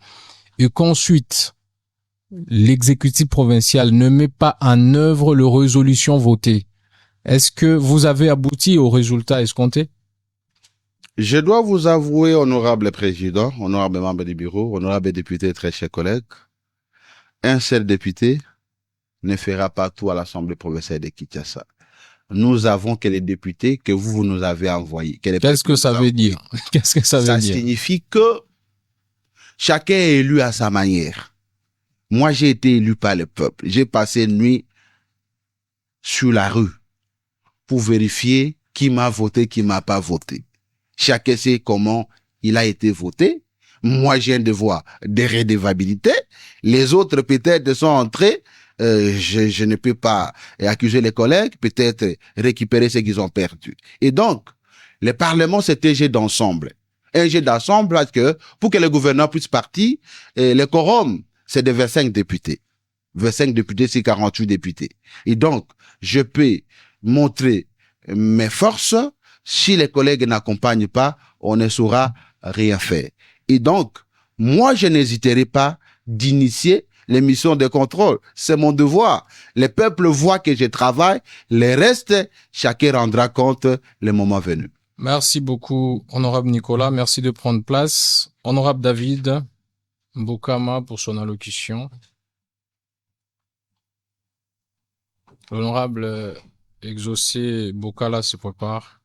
et qu'ensuite l'exécutif provincial ne met pas en œuvre les résolutions votées, est-ce que vous avez abouti au résultat escompté? Je dois vous avouer, honorable président, honorable membre du bureau, honorable député, très chers collègues, un seul député ne fera pas tout à l'Assemblée provinciale de Kinshasa. Nous avons que les députés que vous nous avez envoyés. Qu'est-ce que ça veut dire? Qu'est-ce que ça veut dire? Ça signifie que chacun est élu à sa manière. Moi, j'ai été élu par le peuple. J'ai passé une nuit sur la rue pour vérifier qui m'a voté, qui m'a pas voté. Chacun sait comment il a été voté. Moi, j'ai un devoir de redevabilité. Les autres, peut-être, sont entrés. Je ne peux pas accuser les collègues, peut-être récupérer ce qu'ils ont perdu. Et donc, le Parlement, c'est un jeu d'ensemble. Un jeu d'ensemble parce que, pour que le gouvernement puisse partir, le quorum, c'est de 25 députés. 25 députés, c'est 48 députés. Et donc, je peux montrer mes forces. Si les collègues n'accompagnent pas, on ne saura rien faire. Et donc, moi, je n'hésiterai pas d'initier les missions de contrôle. C'est mon devoir. Le peuple voit que je travaille. Le reste, chacun rendra compte le moment venu. Merci beaucoup, honorable Nicolas. Merci de prendre place. Honorable David Mbokama pour son allocution. L'honorable Exaucé Bokala se prépare.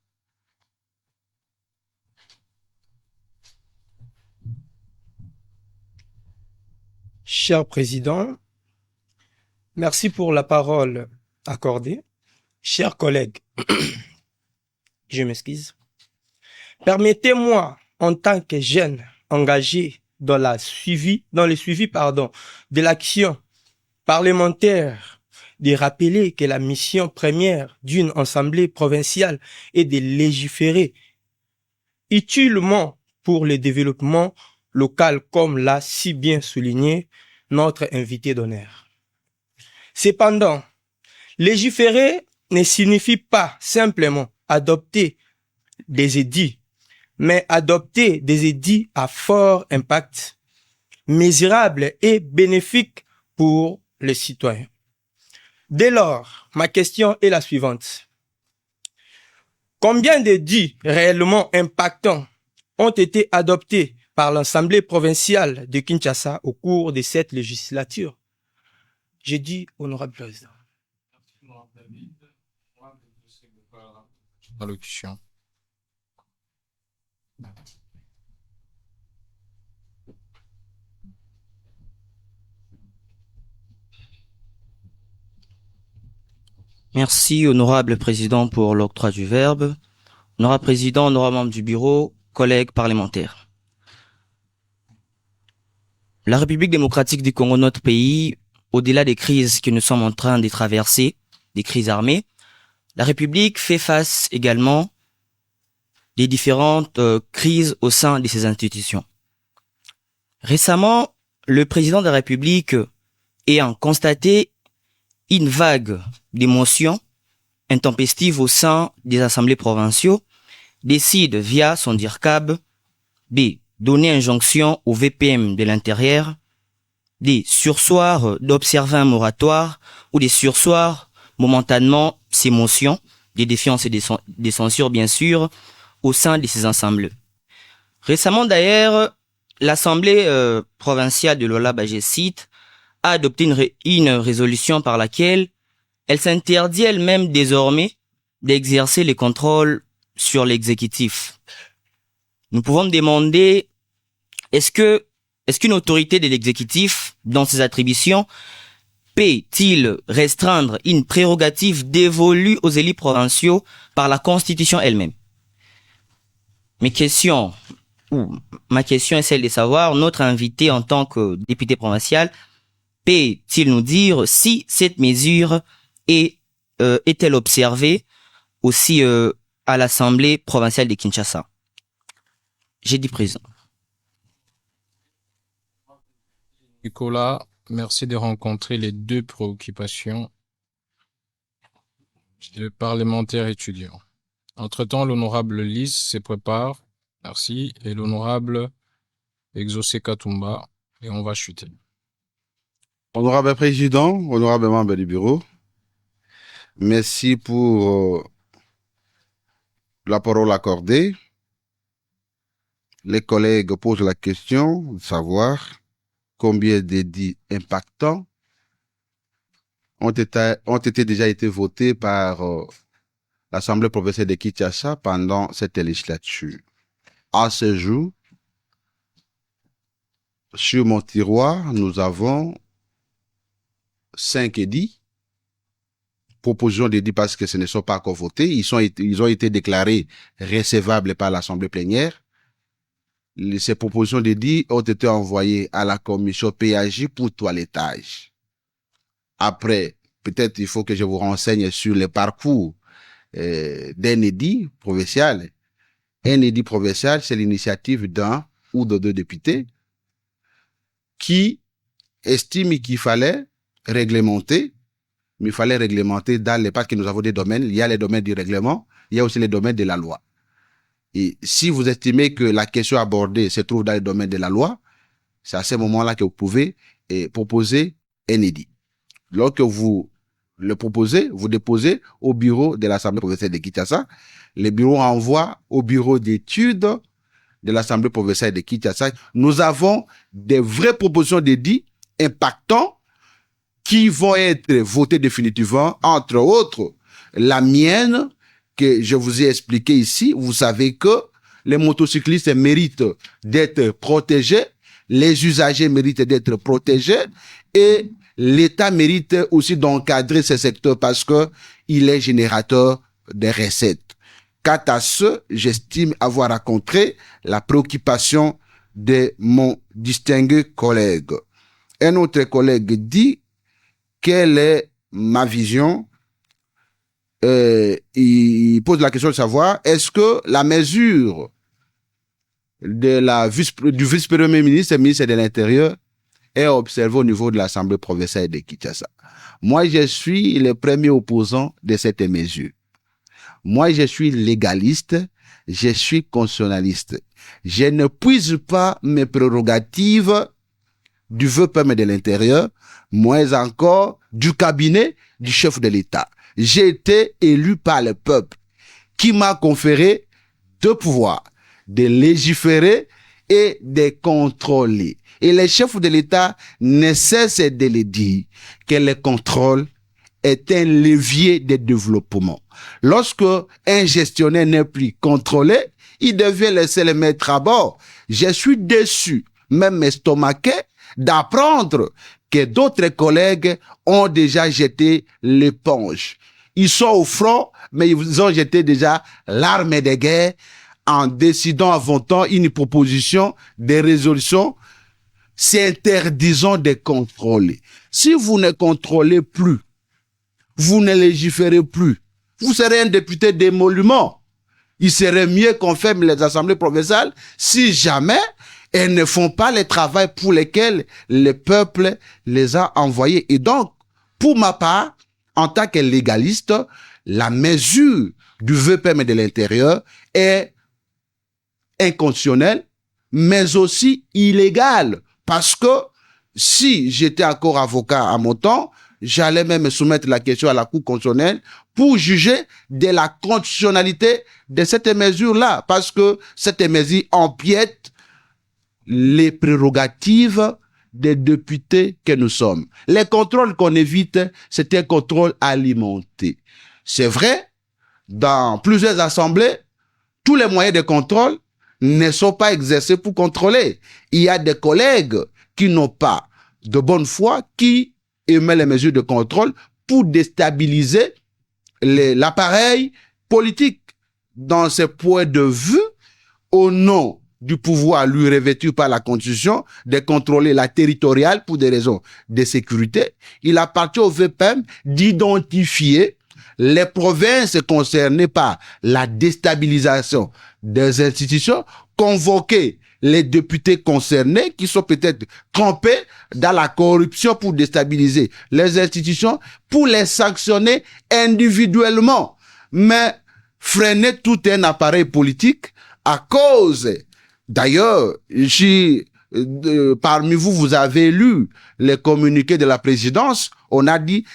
Cher Président, merci pour la parole accordée. Chers collègues, je m'excuse. Permettez-moi, en tant que jeune engagé dans le suivi, de l'action parlementaire, de rappeler que la mission première d'une assemblée provinciale est de légiférer utilement pour le développement local, comme l'a si bien souligné notre invité d'honneur. Cependant, légiférer ne signifie pas simplement adopter des édits, mais adopter des édits à fort impact, mesurable et bénéfique pour les citoyens. Dès lors, ma question est la suivante. Combien d'édits réellement impactants ont été adoptés par l'Assemblée provinciale de Kinshasa au cours de cette législature? J'ai dit, honorable président. Allocution. Merci, honorable président, pour l'octroi du verbe. Honorable président, honorable membre du bureau, collègues parlementaires. La République démocratique du Congo, notre pays, au-delà des crises que nous sommes en train de traverser, des crises armées, la République fait face également des différentes crises au sein de ses institutions. Récemment, le président de la République, ayant constaté une vague d'émotions intempestives au sein des assemblées provinciaux, décide via son DIRCAB de donner injonction au VPM de l'intérieur de surseoir, d'observer un moratoire ou de surseoir momentanément ces motions, des défiances et des censures bien sûr, au sein de ces assemblées. Récemment d'ailleurs, l'Assemblée provinciale de l'Olab, je cite, a adopté une résolution par laquelle elle s'interdit elle-même désormais d'exercer les contrôles sur l'exécutif. Nous pouvons demander, est-ce qu'une autorité de l'exécutif, dans ses attributions, peut-il restreindre une prérogative dévolue aux élus provinciaux par la Constitution elle-même? Ma question est celle de savoir, notre invité en tant que député provincial, peut-il nous dire si cette mesure est-elle observée aussi à l'Assemblée provinciale de Kinshasa? J'ai dit présent. Nicolas, merci de rencontrer les deux préoccupations des parlementaires étudiants. Entre-temps, l'honorable Lys se prépare, merci, et l'honorable Exaucé Katumba, et on va chuter. Honorable Président, honorable membre du bureau, merci pour la parole accordée. Les collègues posent la question de savoir combien d'édits impactants ont déjà été votés par l'Assemblée provinciale de Kinshasa pendant cette législature. À ce jour, sur mon tiroir, nous avons 5 édits, propositions d'édits parce que ce ne sont pas encore votés. Ils ont été déclarés recevables par l'Assemblée plénière. Ces propositions d'édits ont été envoyées à la commission PAJ pour toilettage. Après, peut-être il faut que je vous renseigne sur le parcours d'un édit provincial. Un édit provincial, c'est l'initiative d'un ou de 2 députés qui estiment qu'il fallait réglementer, mais il fallait réglementer parce que nous avons des domaines. Il y a les domaines du règlement, il y a aussi les domaines de la loi. Et si vous estimez que la question abordée se trouve dans le domaine de la loi, c'est à ce moment-là que vous pouvez proposer un édit. Lorsque vous le proposez, vous déposez au bureau de l'Assemblée provinciale de Kinshasa. Le bureau envoie au bureau d'études de l'Assemblée provinciale de Kinshasa. Nous avons des vraies propositions d'édits impactants qui vont être votées définitivement, entre autres la mienne, que je vous ai expliqué ici. Vous savez que les motocyclistes méritent d'être protégés, les usagers méritent d'être protégés et l'État mérite aussi d'encadrer ce secteur parce que il est générateur de recettes. Quant à ce, j'estime avoir rencontré la préoccupation de mon distingué collègue. Un autre collègue dit quelle est ma vision. Il pose la question de savoir est-ce que la mesure du vice-premier ministre et ministre de l'Intérieur est observée au niveau de l'Assemblée provinciale de Kinshasa. Moi, je suis le premier opposant de cette mesure. Moi, je suis légaliste, je suis constitutionnaliste. Je ne puise pas mes prérogatives du VPM de l'Intérieur, moins encore du cabinet du chef de l'État. J'ai été élu par le peuple qui m'a conféré 2 pouvoirs, de légiférer et de contrôler. Et les chefs de l'État ne cessent de le dire que le contrôle est un levier de développement. Lorsque un gestionnaire n'est plus contrôlé, il devient laisser le mettre à bord. Je suis déçu, même estomaqué, d'apprendre que d'autres collègues ont déjà jeté l'éponge. Ils sont au front, mais ils ont jeté déjà l'arme de guerre en décidant, en votant une proposition de résolution s'interdisant de contrôler. Si vous ne contrôlez plus, vous ne légiférez plus, vous serez un député d'émolument. Il serait mieux qu'on ferme les assemblées provinciales si jamais elles ne font pas le travail pour lequel le peuple les a envoyés. Et donc, pour ma part, en tant que légaliste, la mesure du VPM de l'intérieur est inconstitutionnelle, mais aussi illégale. Parce que si j'étais encore avocat à mon temps, j'allais même soumettre la question à la Cour constitutionnelle pour juger de la constitutionnalité de cette mesure-là. Parce que cette mesure empiète les prérogatives des députés que nous sommes. Les contrôles qu'on évite, c'est un contrôle alimenté. C'est vrai, dans plusieurs assemblées, tous les moyens de contrôle ne sont pas exercés pour contrôler. Il y a des collègues qui n'ont pas de bonne foi, qui émettent les mesures de contrôle pour déstabiliser l'appareil politique. Dans ce point de vue, au nom du pouvoir lui revêtu par la Constitution de contrôler la territoriale pour des raisons de sécurité, il appartient au VPM d'identifier les provinces concernées par la déstabilisation des institutions, convoquer les députés concernés qui sont peut-être trempés dans la corruption pour déstabiliser les institutions, pour les sanctionner individuellement. Mais freiner tout un appareil politique à cause, d'ailleurs, parmi vous, vous avez lu les communiqués de la présidence, on a dit,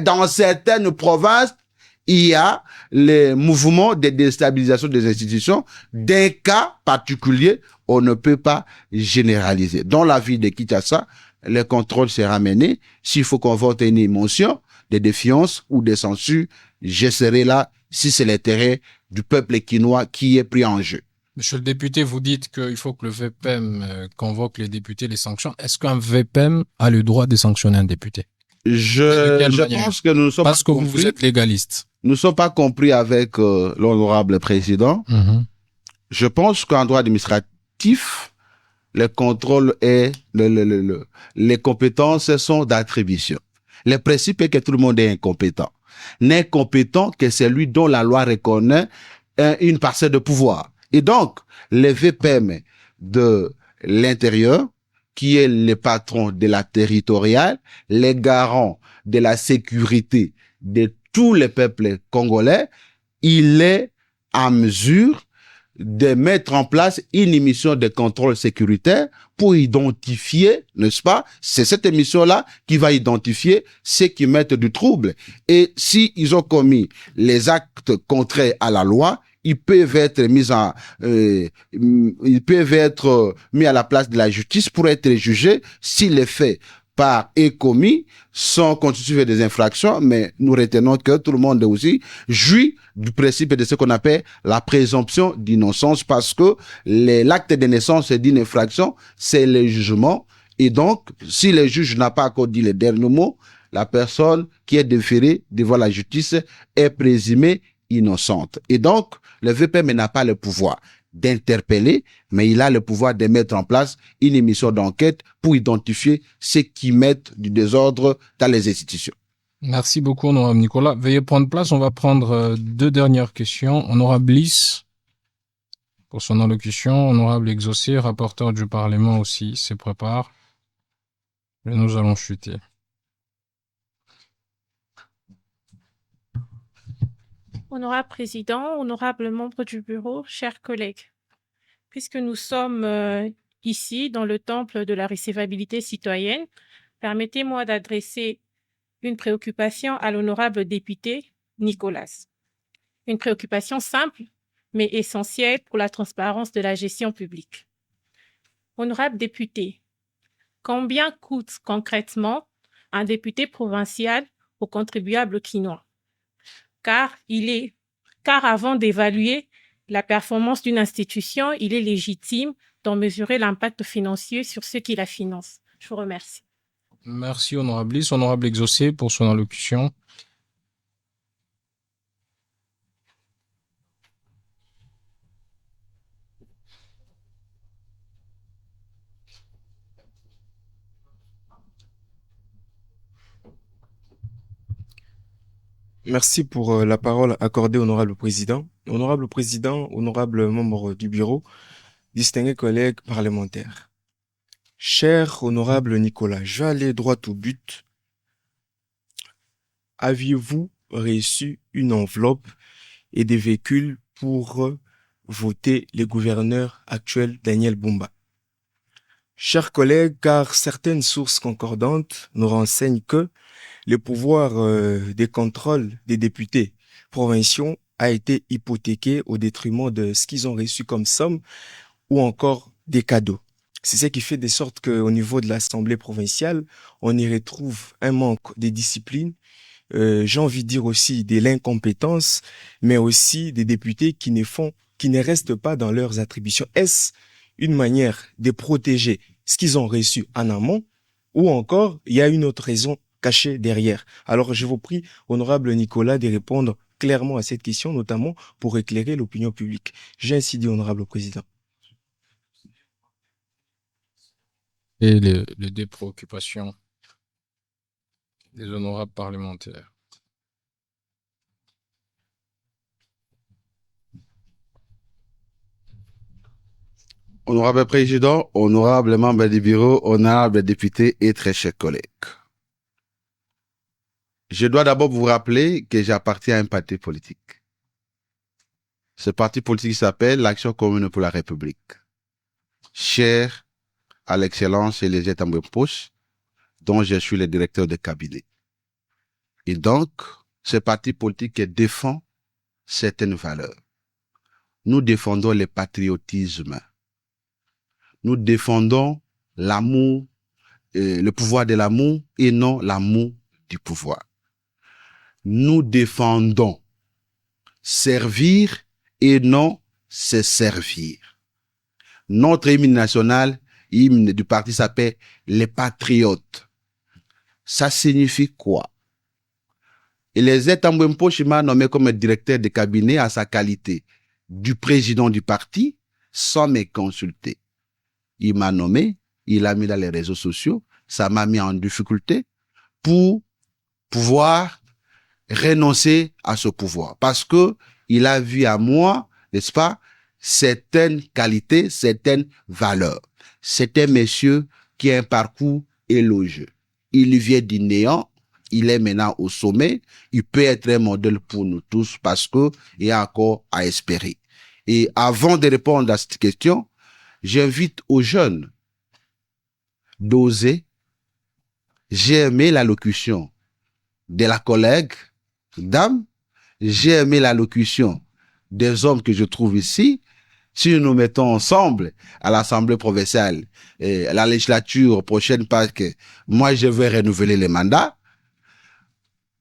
dans certaines provinces, il y a les mouvements de déstabilisation des institutions. D'un cas particulier, on ne peut pas généraliser. Dans la ville de Kinshasa, le contrôle sera mené. S'il faut qu'on vote une motion de défiance ou de censure, je serai là si c'est l'intérêt du peuple quinois qui est pris en jeu. Monsieur le député, vous dites qu'il faut que le VPM convoque les députés, les sanctions. Est-ce qu'un VPM a le droit de sanctionner un député? Je pense que nous ne sommes Parce que vous êtes légaliste. Nous ne sommes pas compris avec l'honorable président. Je pense qu'en droit administratif, le contrôle et les compétences sont d'attribution. Le principe est que tout le monde est incompétent. N'est compétent que celui dont la loi reconnaît une parcelle de pouvoir. Et donc, le VPM de l'intérieur, qui est le patron de la territoriale, les garants de la sécurité de tous les peuples congolais, il est en mesure de mettre en place une émission de contrôle sécuritaire pour identifier, n'est-ce pas? C'est cette émission-là qui va identifier ceux qui mettent du trouble. Et si ils ont commis les actes contraires à la loi, ils peuvent être mis à la place de la justice pour être jugés si les faits par et commis sont constitués des infractions, mais nous retenons que tout le monde aussi jouit du principe de ce qu'on appelle la présomption d'innocence, parce que l'acte de naissance d'une infraction, c'est le jugement. Et donc, si le juge n'a pas encore dit le dernier mot, la personne qui est déférée devant la justice est présumée innocente. Et donc, le VPM n'a pas le pouvoir d'interpeller, mais il a le pouvoir de mettre en place une émission d'enquête pour identifier ceux qui mettent du désordre dans les institutions. Merci beaucoup, honorable Nicolas. Veuillez prendre place. On va prendre deux dernières questions. Honorable Bliss, pour son allocution. Honorable Exaucé, rapporteur du Parlement aussi, se prépare. Et nous allons chuter. Honorable Président, honorables membres du bureau, chers collègues, puisque nous sommes ici dans le temple de la recevabilité citoyenne, permettez-moi d'adresser une préoccupation à l'honorable député Nicolas. Une préoccupation simple, mais essentielle pour la transparence de la gestion publique. Honorable député, combien coûte concrètement un député provincial au contribuable quinois? Car avant d'évaluer la performance d'une institution, il est légitime d'en mesurer l'impact financier sur ceux qui la financent. Je vous remercie. Merci, honorable Bliss. Honorable Exaucé, pour son allocution. Merci pour la parole accordée, honorable président. Honorable président, honorable membre du bureau, distingués collègues parlementaires. Cher honorable Nicolas, je vais aller droit au but. Aviez-vous reçu une enveloppe et des véhicules pour voter le gouverneur actuel Daniel Bumba? Chers collègues, car certaines sources concordantes nous renseignent que le pouvoir des contrôles des députés provinciaux a été hypothéqué au détriment de ce qu'ils ont reçu comme somme ou encore des cadeaux. C'est ce qui fait de sorte qu'au niveau de l'Assemblée provinciale, on y retrouve un manque de discipline, j'ai envie de dire aussi de l'incompétence, mais aussi des députés qui ne restent pas dans leurs attributions. Est-ce une manière de protéger ce qu'ils ont reçu en amont, ou encore il y a une autre raison cachée derrière? Alors je vous prie, honorable Nicolas, de répondre clairement à cette question, notamment pour éclairer l'opinion publique. J'ai ainsi dit, honorable président. Et les deux préoccupations des honorables parlementaires. Honorable Président, honorable membre du bureau, honorable député et très chers collègues. Je dois d'abord vous rappeler que j'appartiens à un parti politique. Ce parti politique s'appelle l'Action commune pour la République. Cher à l'excellence Elisée Tambwe-Mposh, dont je suis le directeur de cabinet. Et donc, ce parti politique défend certaines valeurs. Nous défendons le patriotisme. Nous défendons l'amour, le pouvoir de l'amour et non l'amour du pouvoir. Nous défendons servir et non se servir. Notre hymne national, hymne du parti s'appelle les patriotes. Ça signifie quoi? Elisée Tambwe-Mposh m'a nommé comme directeur de cabinet à sa qualité du président du parti sans me consulter. Il m'a nommé, il a mis dans les réseaux sociaux, ça m'a mis en difficulté pour pouvoir renoncer à ce pouvoir. Parce que il a vu à moi, n'est-ce pas, certaines qualités, certaines valeurs. C'est un monsieur qui a un parcours élogieux. Il vient du néant, il est maintenant au sommet, il peut être un modèle pour nous tous parce que il y a encore à espérer. Et avant de répondre à cette question, j'invite aux jeunes d'oser. J'ai aimé l'allocution de la collègue, dame. J'ai aimé l'allocution des hommes que je trouve ici. Si nous nous mettons ensemble à l'Assemblée provinciale, et la législature prochaine, parce que moi je vais renouveler les mandats,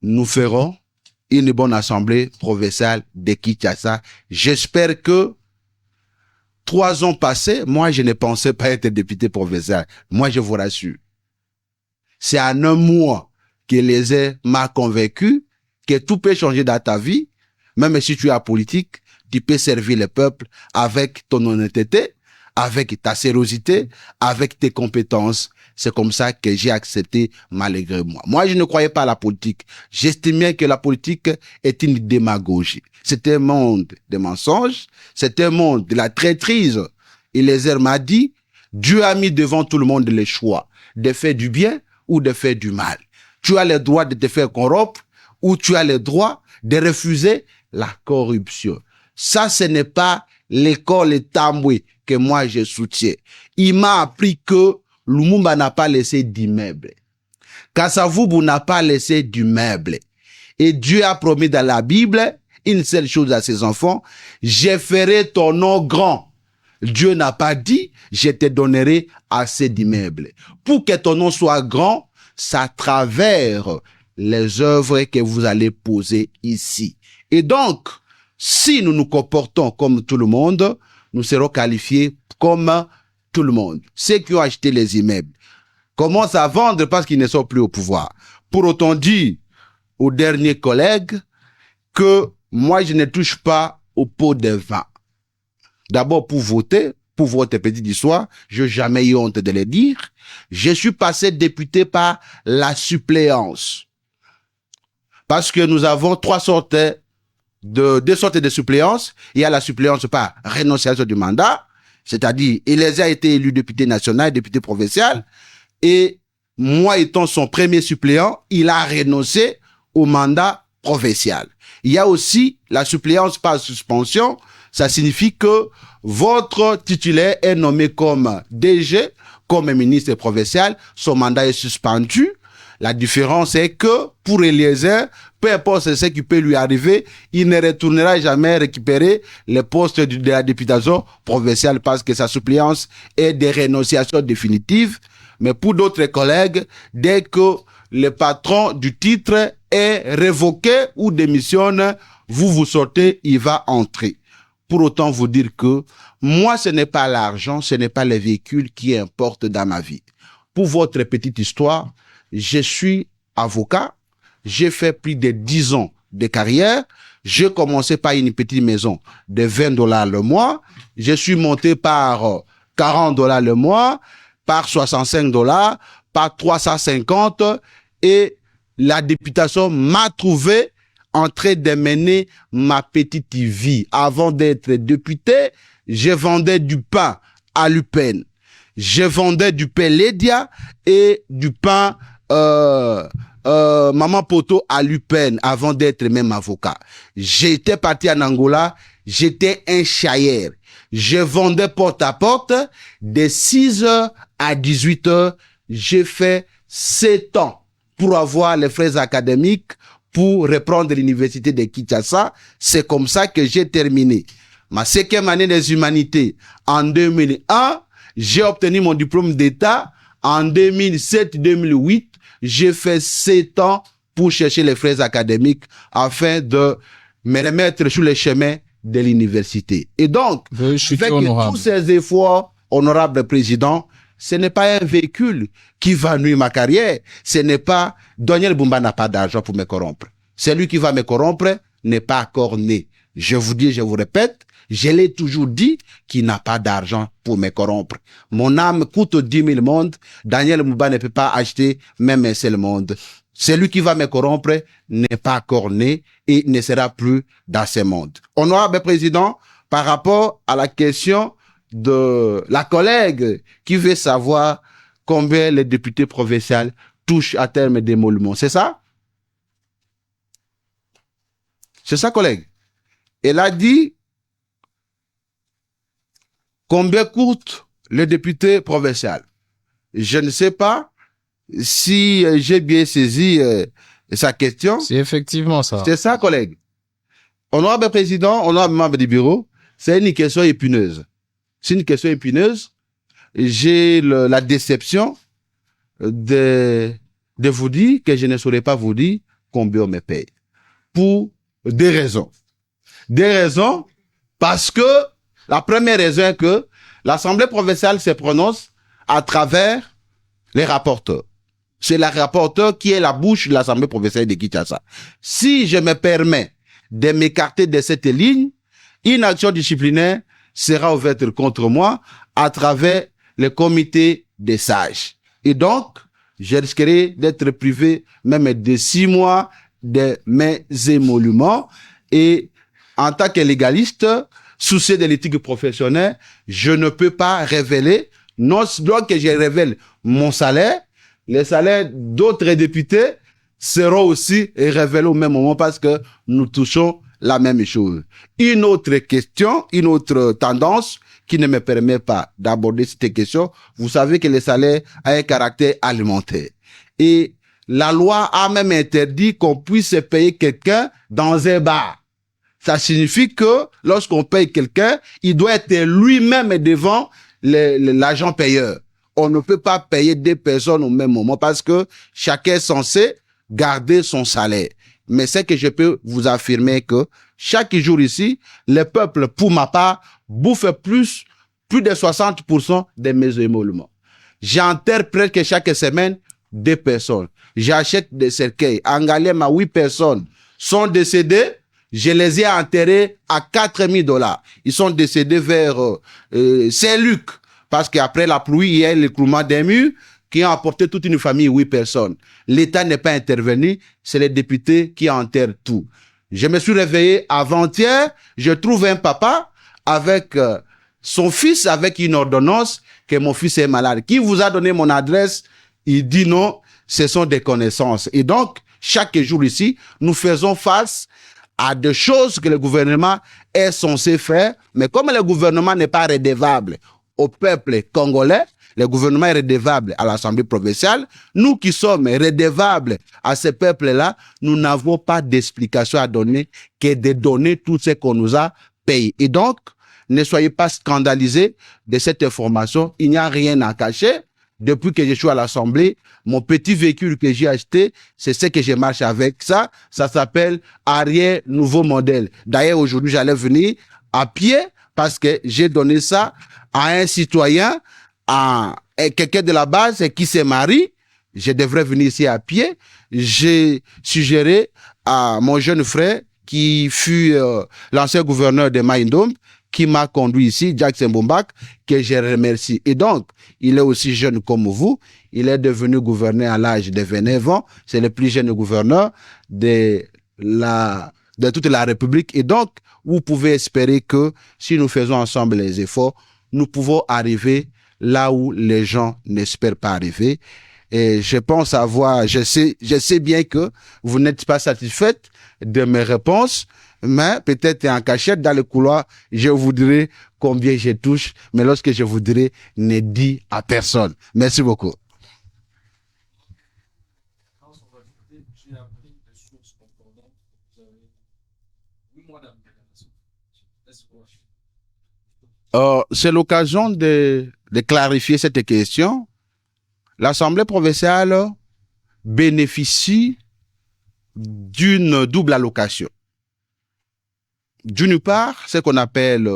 nous ferons une bonne Assemblée provinciale de Kinshasa. J'espère que 3 ans passés, moi, je ne pensais pas être député provincial. Moi, je vous rassure. C'est en un mois que Elisée m'a convaincu que tout peut changer dans ta vie. Même si tu es politique, tu peux servir le peuple avec ton honnêteté, avec ta sérieuxité, avec tes compétences. C'est comme ça que j'ai accepté malgré moi. Moi, je ne croyais pas à la politique. J'estimais que la politique est une démagogie. C'est un monde de mensonges. C'est un monde de la traîtrise. Elisée m'a dit, Dieu a mis devant tout le monde le choix de faire du bien ou de faire du mal. Tu as le droit de te faire corrompre ou tu as le droit de refuser la corruption. Ça, ce n'est pas l'école Tambwe que moi je soutiens. Il m'a appris que Lumumba n'a pas laissé d'immeuble. Kasavubu n'a pas laissé d'immeuble. Et Dieu a promis dans la Bible une seule chose à ses enfants, je ferai ton nom grand. Dieu n'a pas dit, je te donnerai assez d'immeubles. Pour que ton nom soit grand, ça travers les œuvres que vous allez poser ici. Et donc, si nous nous comportons comme tout le monde, nous serons qualifiés comme tout le monde. Ceux qui ont acheté les immeubles commencent à vendre parce qu'ils ne sont plus au pouvoir. Pour autant dire aux derniers collègues que moi, je ne touche pas au pot de vin. D'abord, pour voter, pour votre petite histoire, je n'ai jamais eu honte de le dire, je suis passé député par la suppléance. parce que nous avons deux sortes de suppléances. Il y a la suppléance par renonciation du mandat, c'est-à-dire il a été élu député national, député provincial, et moi étant son premier suppléant, il a renoncé au mandat provincial. Il y a aussi la suppléance par suspension, ça signifie que votre titulaire est nommé comme DG, comme ministre provincial, son mandat est suspendu. La différence est que pour Eliezer, peu importe ce qui peut lui arriver, il ne retournera jamais récupérer le poste de la députation provinciale parce que sa suppléance est de renonciation définitive. Mais pour d'autres collègues, dès que le patron du titre est révoqué ou démissionne, vous sortez, il va entrer. Pour autant vous dire que moi, ce n'est pas l'argent, ce n'est pas les véhicules qui importent dans ma vie. Pour votre petite histoire, je suis avocat, j'ai fait plus de 10 ans de carrière, j'ai commencé par une petite maison de $20 le mois, je suis monté par $40 le mois, par $65, par 350, et la députation m'a trouvé en train de mener ma petite vie. Avant d'être député, je vendais du pain à l'UPEN. Je vendais du pain Lédia et du pain Maman Poto à l'UPEN avant d'être même avocat. J'étais parti en Angola, j'étais un chaillère. Je vendais porte à porte de 6h à 18h. J'ai fait 7 ans pour avoir les frais académiques pour reprendre l'université de Kinshasa. C'est comme ça que j'ai terminé ma 5e année des humanités en 2001. J'ai obtenu mon diplôme d'État en 2007-2008. J'ai fait 7 ans pour chercher les frais académiques afin de me remettre sur le chemin de l'université. Et donc, avec tous ces efforts, honorable président, ce n'est pas un véhicule qui va nuire ma carrière. Ce n'est pas... Daniel Bumba n'a pas d'argent pour me corrompre. Celui qui va me corrompre n'est pas encore né. Je vous dis, je vous répète, je l'ai toujours dit qu'il n'a pas d'argent pour me corrompre. Mon âme coûte 10 000 mondes. Daniel Bumba ne peut pas acheter même un seul monde. Celui qui va me corrompre n'est pas encore né et ne sera plus dans ce monde. Honorable président, par rapport à la question de la collègue qui veut savoir combien les députés provinciaux touchent à terme d'émolument. C'est ça? C'est ça, collègue? Elle a dit combien coûte le député provincial. Je ne sais pas si j'ai bien saisi sa question. C'est effectivement ça. C'est ça, collègue. Honorable président, honorable membre du bureau, c'est une question épineuse. C'est une question épineuse. J'ai la déception de vous dire que je ne saurais pas vous dire combien on me paye. Pour des raisons. Des raisons parce que la première raison est que l'Assemblée provinciale se prononce à travers les rapporteurs. C'est le rapporteur qui est la bouche de l'Assemblée provinciale de Kinshasa. Si je me permets de m'écarter de cette ligne, une action disciplinaire sera ouverte contre moi à travers le comité des sages. Et donc, je risquerai d'être privé même de 6 mois de mes émoluments. Et en tant que légaliste, soucieux de l'éthique professionnelle, je ne peux pas révéler, non seulement que je révèle mon salaire, les salaires d'autres députés seront aussi révélés au même moment parce que nous touchons la même chose. Une autre question, une autre tendance qui ne me permet pas d'aborder cette question, vous savez que le salaire a un caractère alimentaire. Et la loi a même interdit qu'on puisse payer quelqu'un dans un bar. Ça signifie que lorsqu'on paye quelqu'un, il doit être lui-même devant l'agent payeur. On ne peut pas payer 2 personnes au même moment parce que chacun est censé garder son salaire. Mais c'est que je peux vous affirmer que chaque jour ici, le peuple, pour ma part, bouffe plus de 60% de mes émoluments. J'enterre presque chaque semaine 2 personnes. J'achète des cercueils. En Galem, 8 personnes sont décédées. Je les ai enterrés à $4 000. Ils sont décédés vers Saint-Luc. Parce qu'après la pluie, il y a l'écroulement des murs. qui ont apporté toute une famille, 8 personnes. L'État n'est pas intervenu, c'est les députés qui enterrent tout. Je me suis réveillé avant-hier, je trouve un papa avec son fils, avec une ordonnance que mon fils est malade. Qui vous a donné mon adresse? Il dit non, ce sont des connaissances. Et donc, chaque jour ici, nous faisons face à des choses que le gouvernement est censé faire, mais comme le gouvernement n'est pas redevable au peuple congolais, le gouvernement est redevable à l'Assemblée provinciale, nous qui sommes redevables à ce peuple-là, nous n'avons pas d'explication à donner que de donner tout ce qu'on nous a payé. Et donc, ne soyez pas scandalisés de cette information, il n'y a rien à cacher. Depuis que je suis à l'Assemblée, mon petit véhicule que j'ai acheté, c'est ce que je marche avec. Ça s'appelle Arrière Nouveau Modèle. D'ailleurs, aujourd'hui, j'allais venir à pied parce que j'ai donné ça à un citoyen, à quelqu'un de la base qui se marie. Je devrais venir ici à pied. J'ai suggéré à mon jeune frère qui fut l'ancien gouverneur de Maïndombe, qui m'a conduit ici, Jackson Bombak, que je remercie. Et donc, il est aussi jeune comme vous. Il est devenu gouverneur à l'âge de 29 ans. C'est le plus jeune gouverneur de toute la République. Et donc, vous pouvez espérer que si nous faisons ensemble les efforts, nous pouvons arriver là où les gens n'espèrent pas arriver. Et je pense avoir, je sais bien que vous n'êtes pas satisfaite de mes réponses, mais peut-être en cachette dans le couloir, je vous dirai combien je touche, mais lorsque je vous dirai, ne dis à personne. Merci beaucoup. C'est l'occasion de clarifier cette question. L'Assemblée provinciale bénéficie d'une double allocation. D'une part, ce qu'on appelle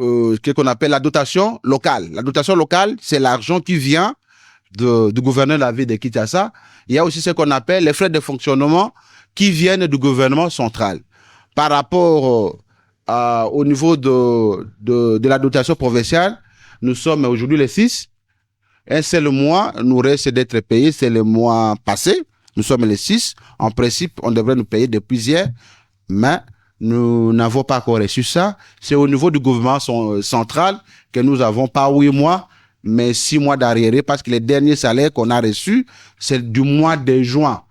la dotation locale. La dotation locale, c'est l'argent qui vient du gouverneur de la ville de Kinshasa. Il y a aussi ce qu'on appelle les frais de fonctionnement qui viennent du gouvernement central. Par rapport au niveau de la dotation provinciale, nous sommes aujourd'hui les 6. Un seul mois nous reste d'être payé, c'est le mois passé. Nous sommes les 6. En principe, on devrait nous payer depuis hier, mais nous n'avons pas encore reçu ça. C'est au niveau du gouvernement central que nous avons pas 8 mois, mais 6 mois d'arriéré, parce que les derniers salaires qu'on a reçus, c'est du mois de juin.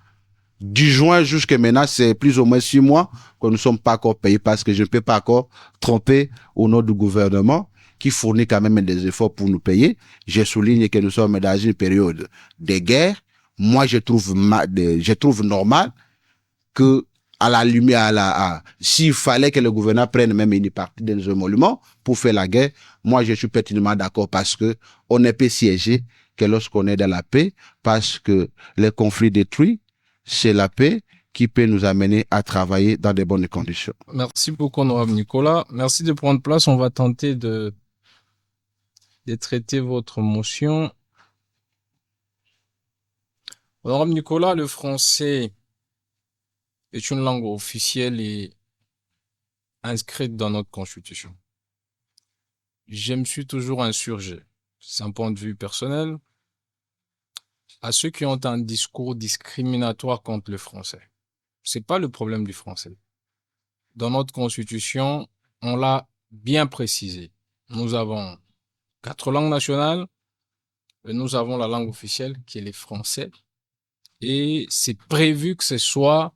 Du juin jusqu'à maintenant, c'est plus ou moins 6 mois que nous ne sommes pas encore payés, parce que je ne peux pas encore tromper au nom du gouvernement qui fournit quand même des efforts pour nous payer. Je souligne que nous sommes dans une période de guerre. Moi, je trouve normal que, à la lumière, s'il fallait que le gouvernement prenne même une partie de nos émoluments pour faire la guerre, moi, je suis pertinemment d'accord, parce que on ne peut siéger que lorsqu'on est dans la paix, parce que les conflits détruits, c'est la paix qui peut nous amener à travailler dans de bonnes conditions. Merci beaucoup, honorable Nicolas. Merci de prendre place. On va tenter de traiter votre motion. Honorable Nicolas, le français est une langue officielle et inscrite dans notre constitution. Je me suis toujours insurgé, c'est un point de vue personnel, à ceux qui ont un discours discriminatoire contre le français. C'est pas le problème du français. Dans notre constitution, on l'a bien précisé. Nous avons 4 langues nationales, et nous avons la langue officielle qui est le français. Et c'est prévu que ce soit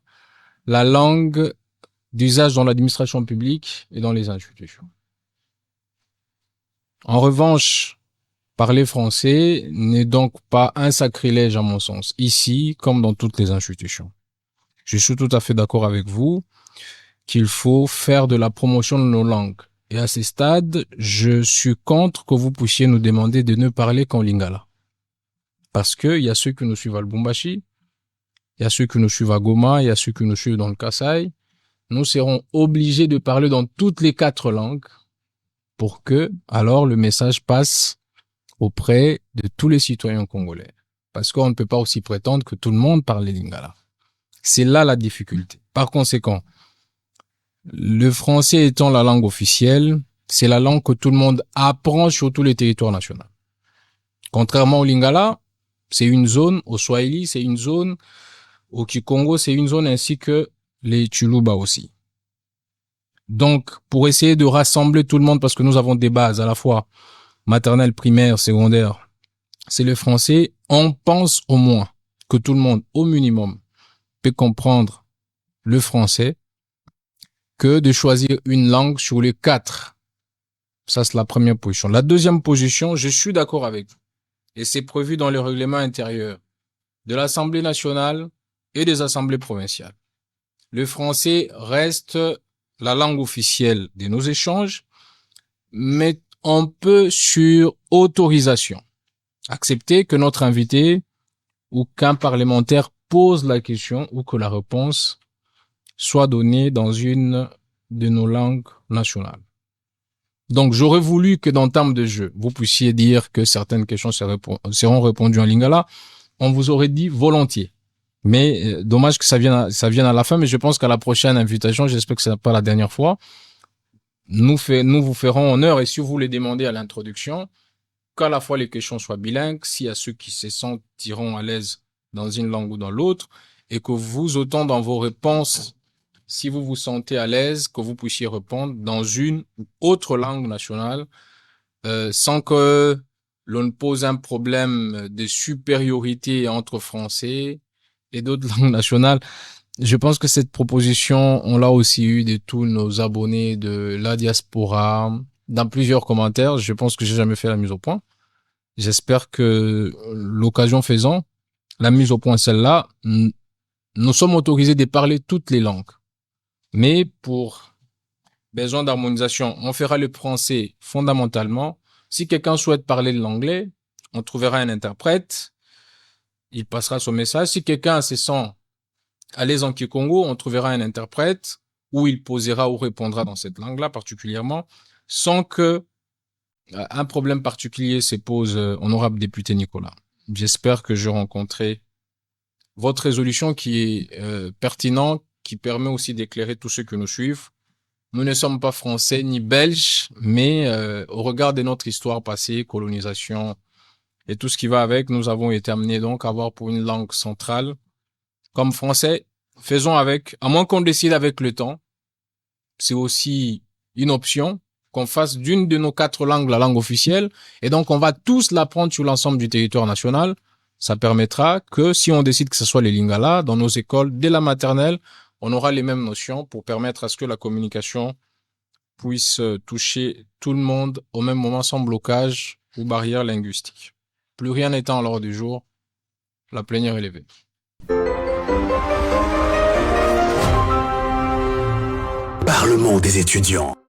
la langue d'usage dans l'administration publique et dans les institutions. En revanche, parler français n'est donc pas un sacrilège à mon sens, ici comme dans toutes les institutions. Je suis tout à fait d'accord avec vous qu'il faut faire de la promotion de nos langues. Et à ce stade, je suis contre que vous puissiez nous demander de ne parler qu'en lingala. Parce que il y a ceux qui nous suivent à Lubumbashi, il y a ceux qui nous suivent à Goma, il y a ceux qui nous suivent dans le Kasaï. Nous serons obligés de parler dans toutes les 4 langues pour que, alors, le message passe auprès de tous les citoyens congolais. Parce qu'on ne peut pas aussi prétendre que tout le monde parle les lingala. C'est là la difficulté. Par conséquent, le français étant la langue officielle, c'est la langue que tout le monde apprend sur tous les territoires nationaux. Contrairement au Lingala, c'est une zone, au Swahili, c'est une zone, au Kikongo, c'est une zone, ainsi que les Tsholuba aussi. Donc, pour essayer de rassembler tout le monde, parce que nous avons des bases à la fois maternelle, primaire, secondaire, c'est le français, on pense au moins que tout le monde, au minimum, peut comprendre le français, que de choisir une langue sur les 4. Ça, c'est la première position. La deuxième position, je suis d'accord avec vous. Et c'est prévu dans le règlement intérieur de l'Assemblée nationale et des assemblées provinciales. Le français reste la langue officielle de nos échanges, mais on peut, sur autorisation, accepter que notre invité ou qu'un parlementaire pose la question ou que la réponse soit donnée dans une de nos langues nationales. Donc, j'aurais voulu que dans le terme de jeu, vous puissiez dire que certaines questions seront répondues en lingala. On vous aurait dit volontiers. Mais dommage que ça vienne à la fin, mais je pense qu'à la prochaine invitation, j'espère que ce n'est pas la dernière fois, nous vous ferons honneur, et si vous les demandez à l'introduction, qu'à la fois les questions soient bilingues, s'il y a ceux qui se sentiront à l'aise dans une langue ou dans l'autre, et que vous, autant dans vos réponses, si vous vous sentez à l'aise, que vous puissiez répondre dans une ou autre langue nationale, sans que l'on pose un problème de supériorité entre français et d'autres langues nationales. Je pense que cette proposition, on l'a aussi eu de tous nos abonnés de la diaspora, dans plusieurs commentaires. Je pense que j'ai jamais fait la mise au point. J'espère que l'occasion faisant, la mise au point celle-là, nous sommes autorisés de parler toutes les langues. Mais pour besoin d'harmonisation, on fera le français fondamentalement. Si quelqu'un souhaite parler l'anglais, on trouvera un interprète. Il passera son message. Si quelqu'un se sent à l'aise en Kikongo, on trouvera un interprète où il posera ou répondra dans cette langue-là particulièrement, sans que un problème particulier se pose, honorable député Nicolas. J'espère que j'ai rencontré votre résolution qui est pertinente, qui permet aussi d'éclairer tous ceux qui nous suivent. Nous ne sommes pas français ni belges, mais au regard de notre histoire passée, colonisation et tout ce qui va avec, nous avons été amenés donc à avoir pour une langue centrale comme français. Faisons avec, à moins qu'on décide avec le temps. C'est aussi une option qu'on fasse d'une de nos 4 langues la langue officielle, et donc on va tous l'apprendre sur l'ensemble du territoire national. Ça permettra que si on décide que ce soit les lingala, dans nos écoles, dès la maternelle, on aura les mêmes notions pour permettre à ce que la communication puisse toucher tout le monde au même moment sans blocage ou barrière linguistique. Plus rien n'étant à l'ordre du jour, la plénière est levée. Parlement des étudiants.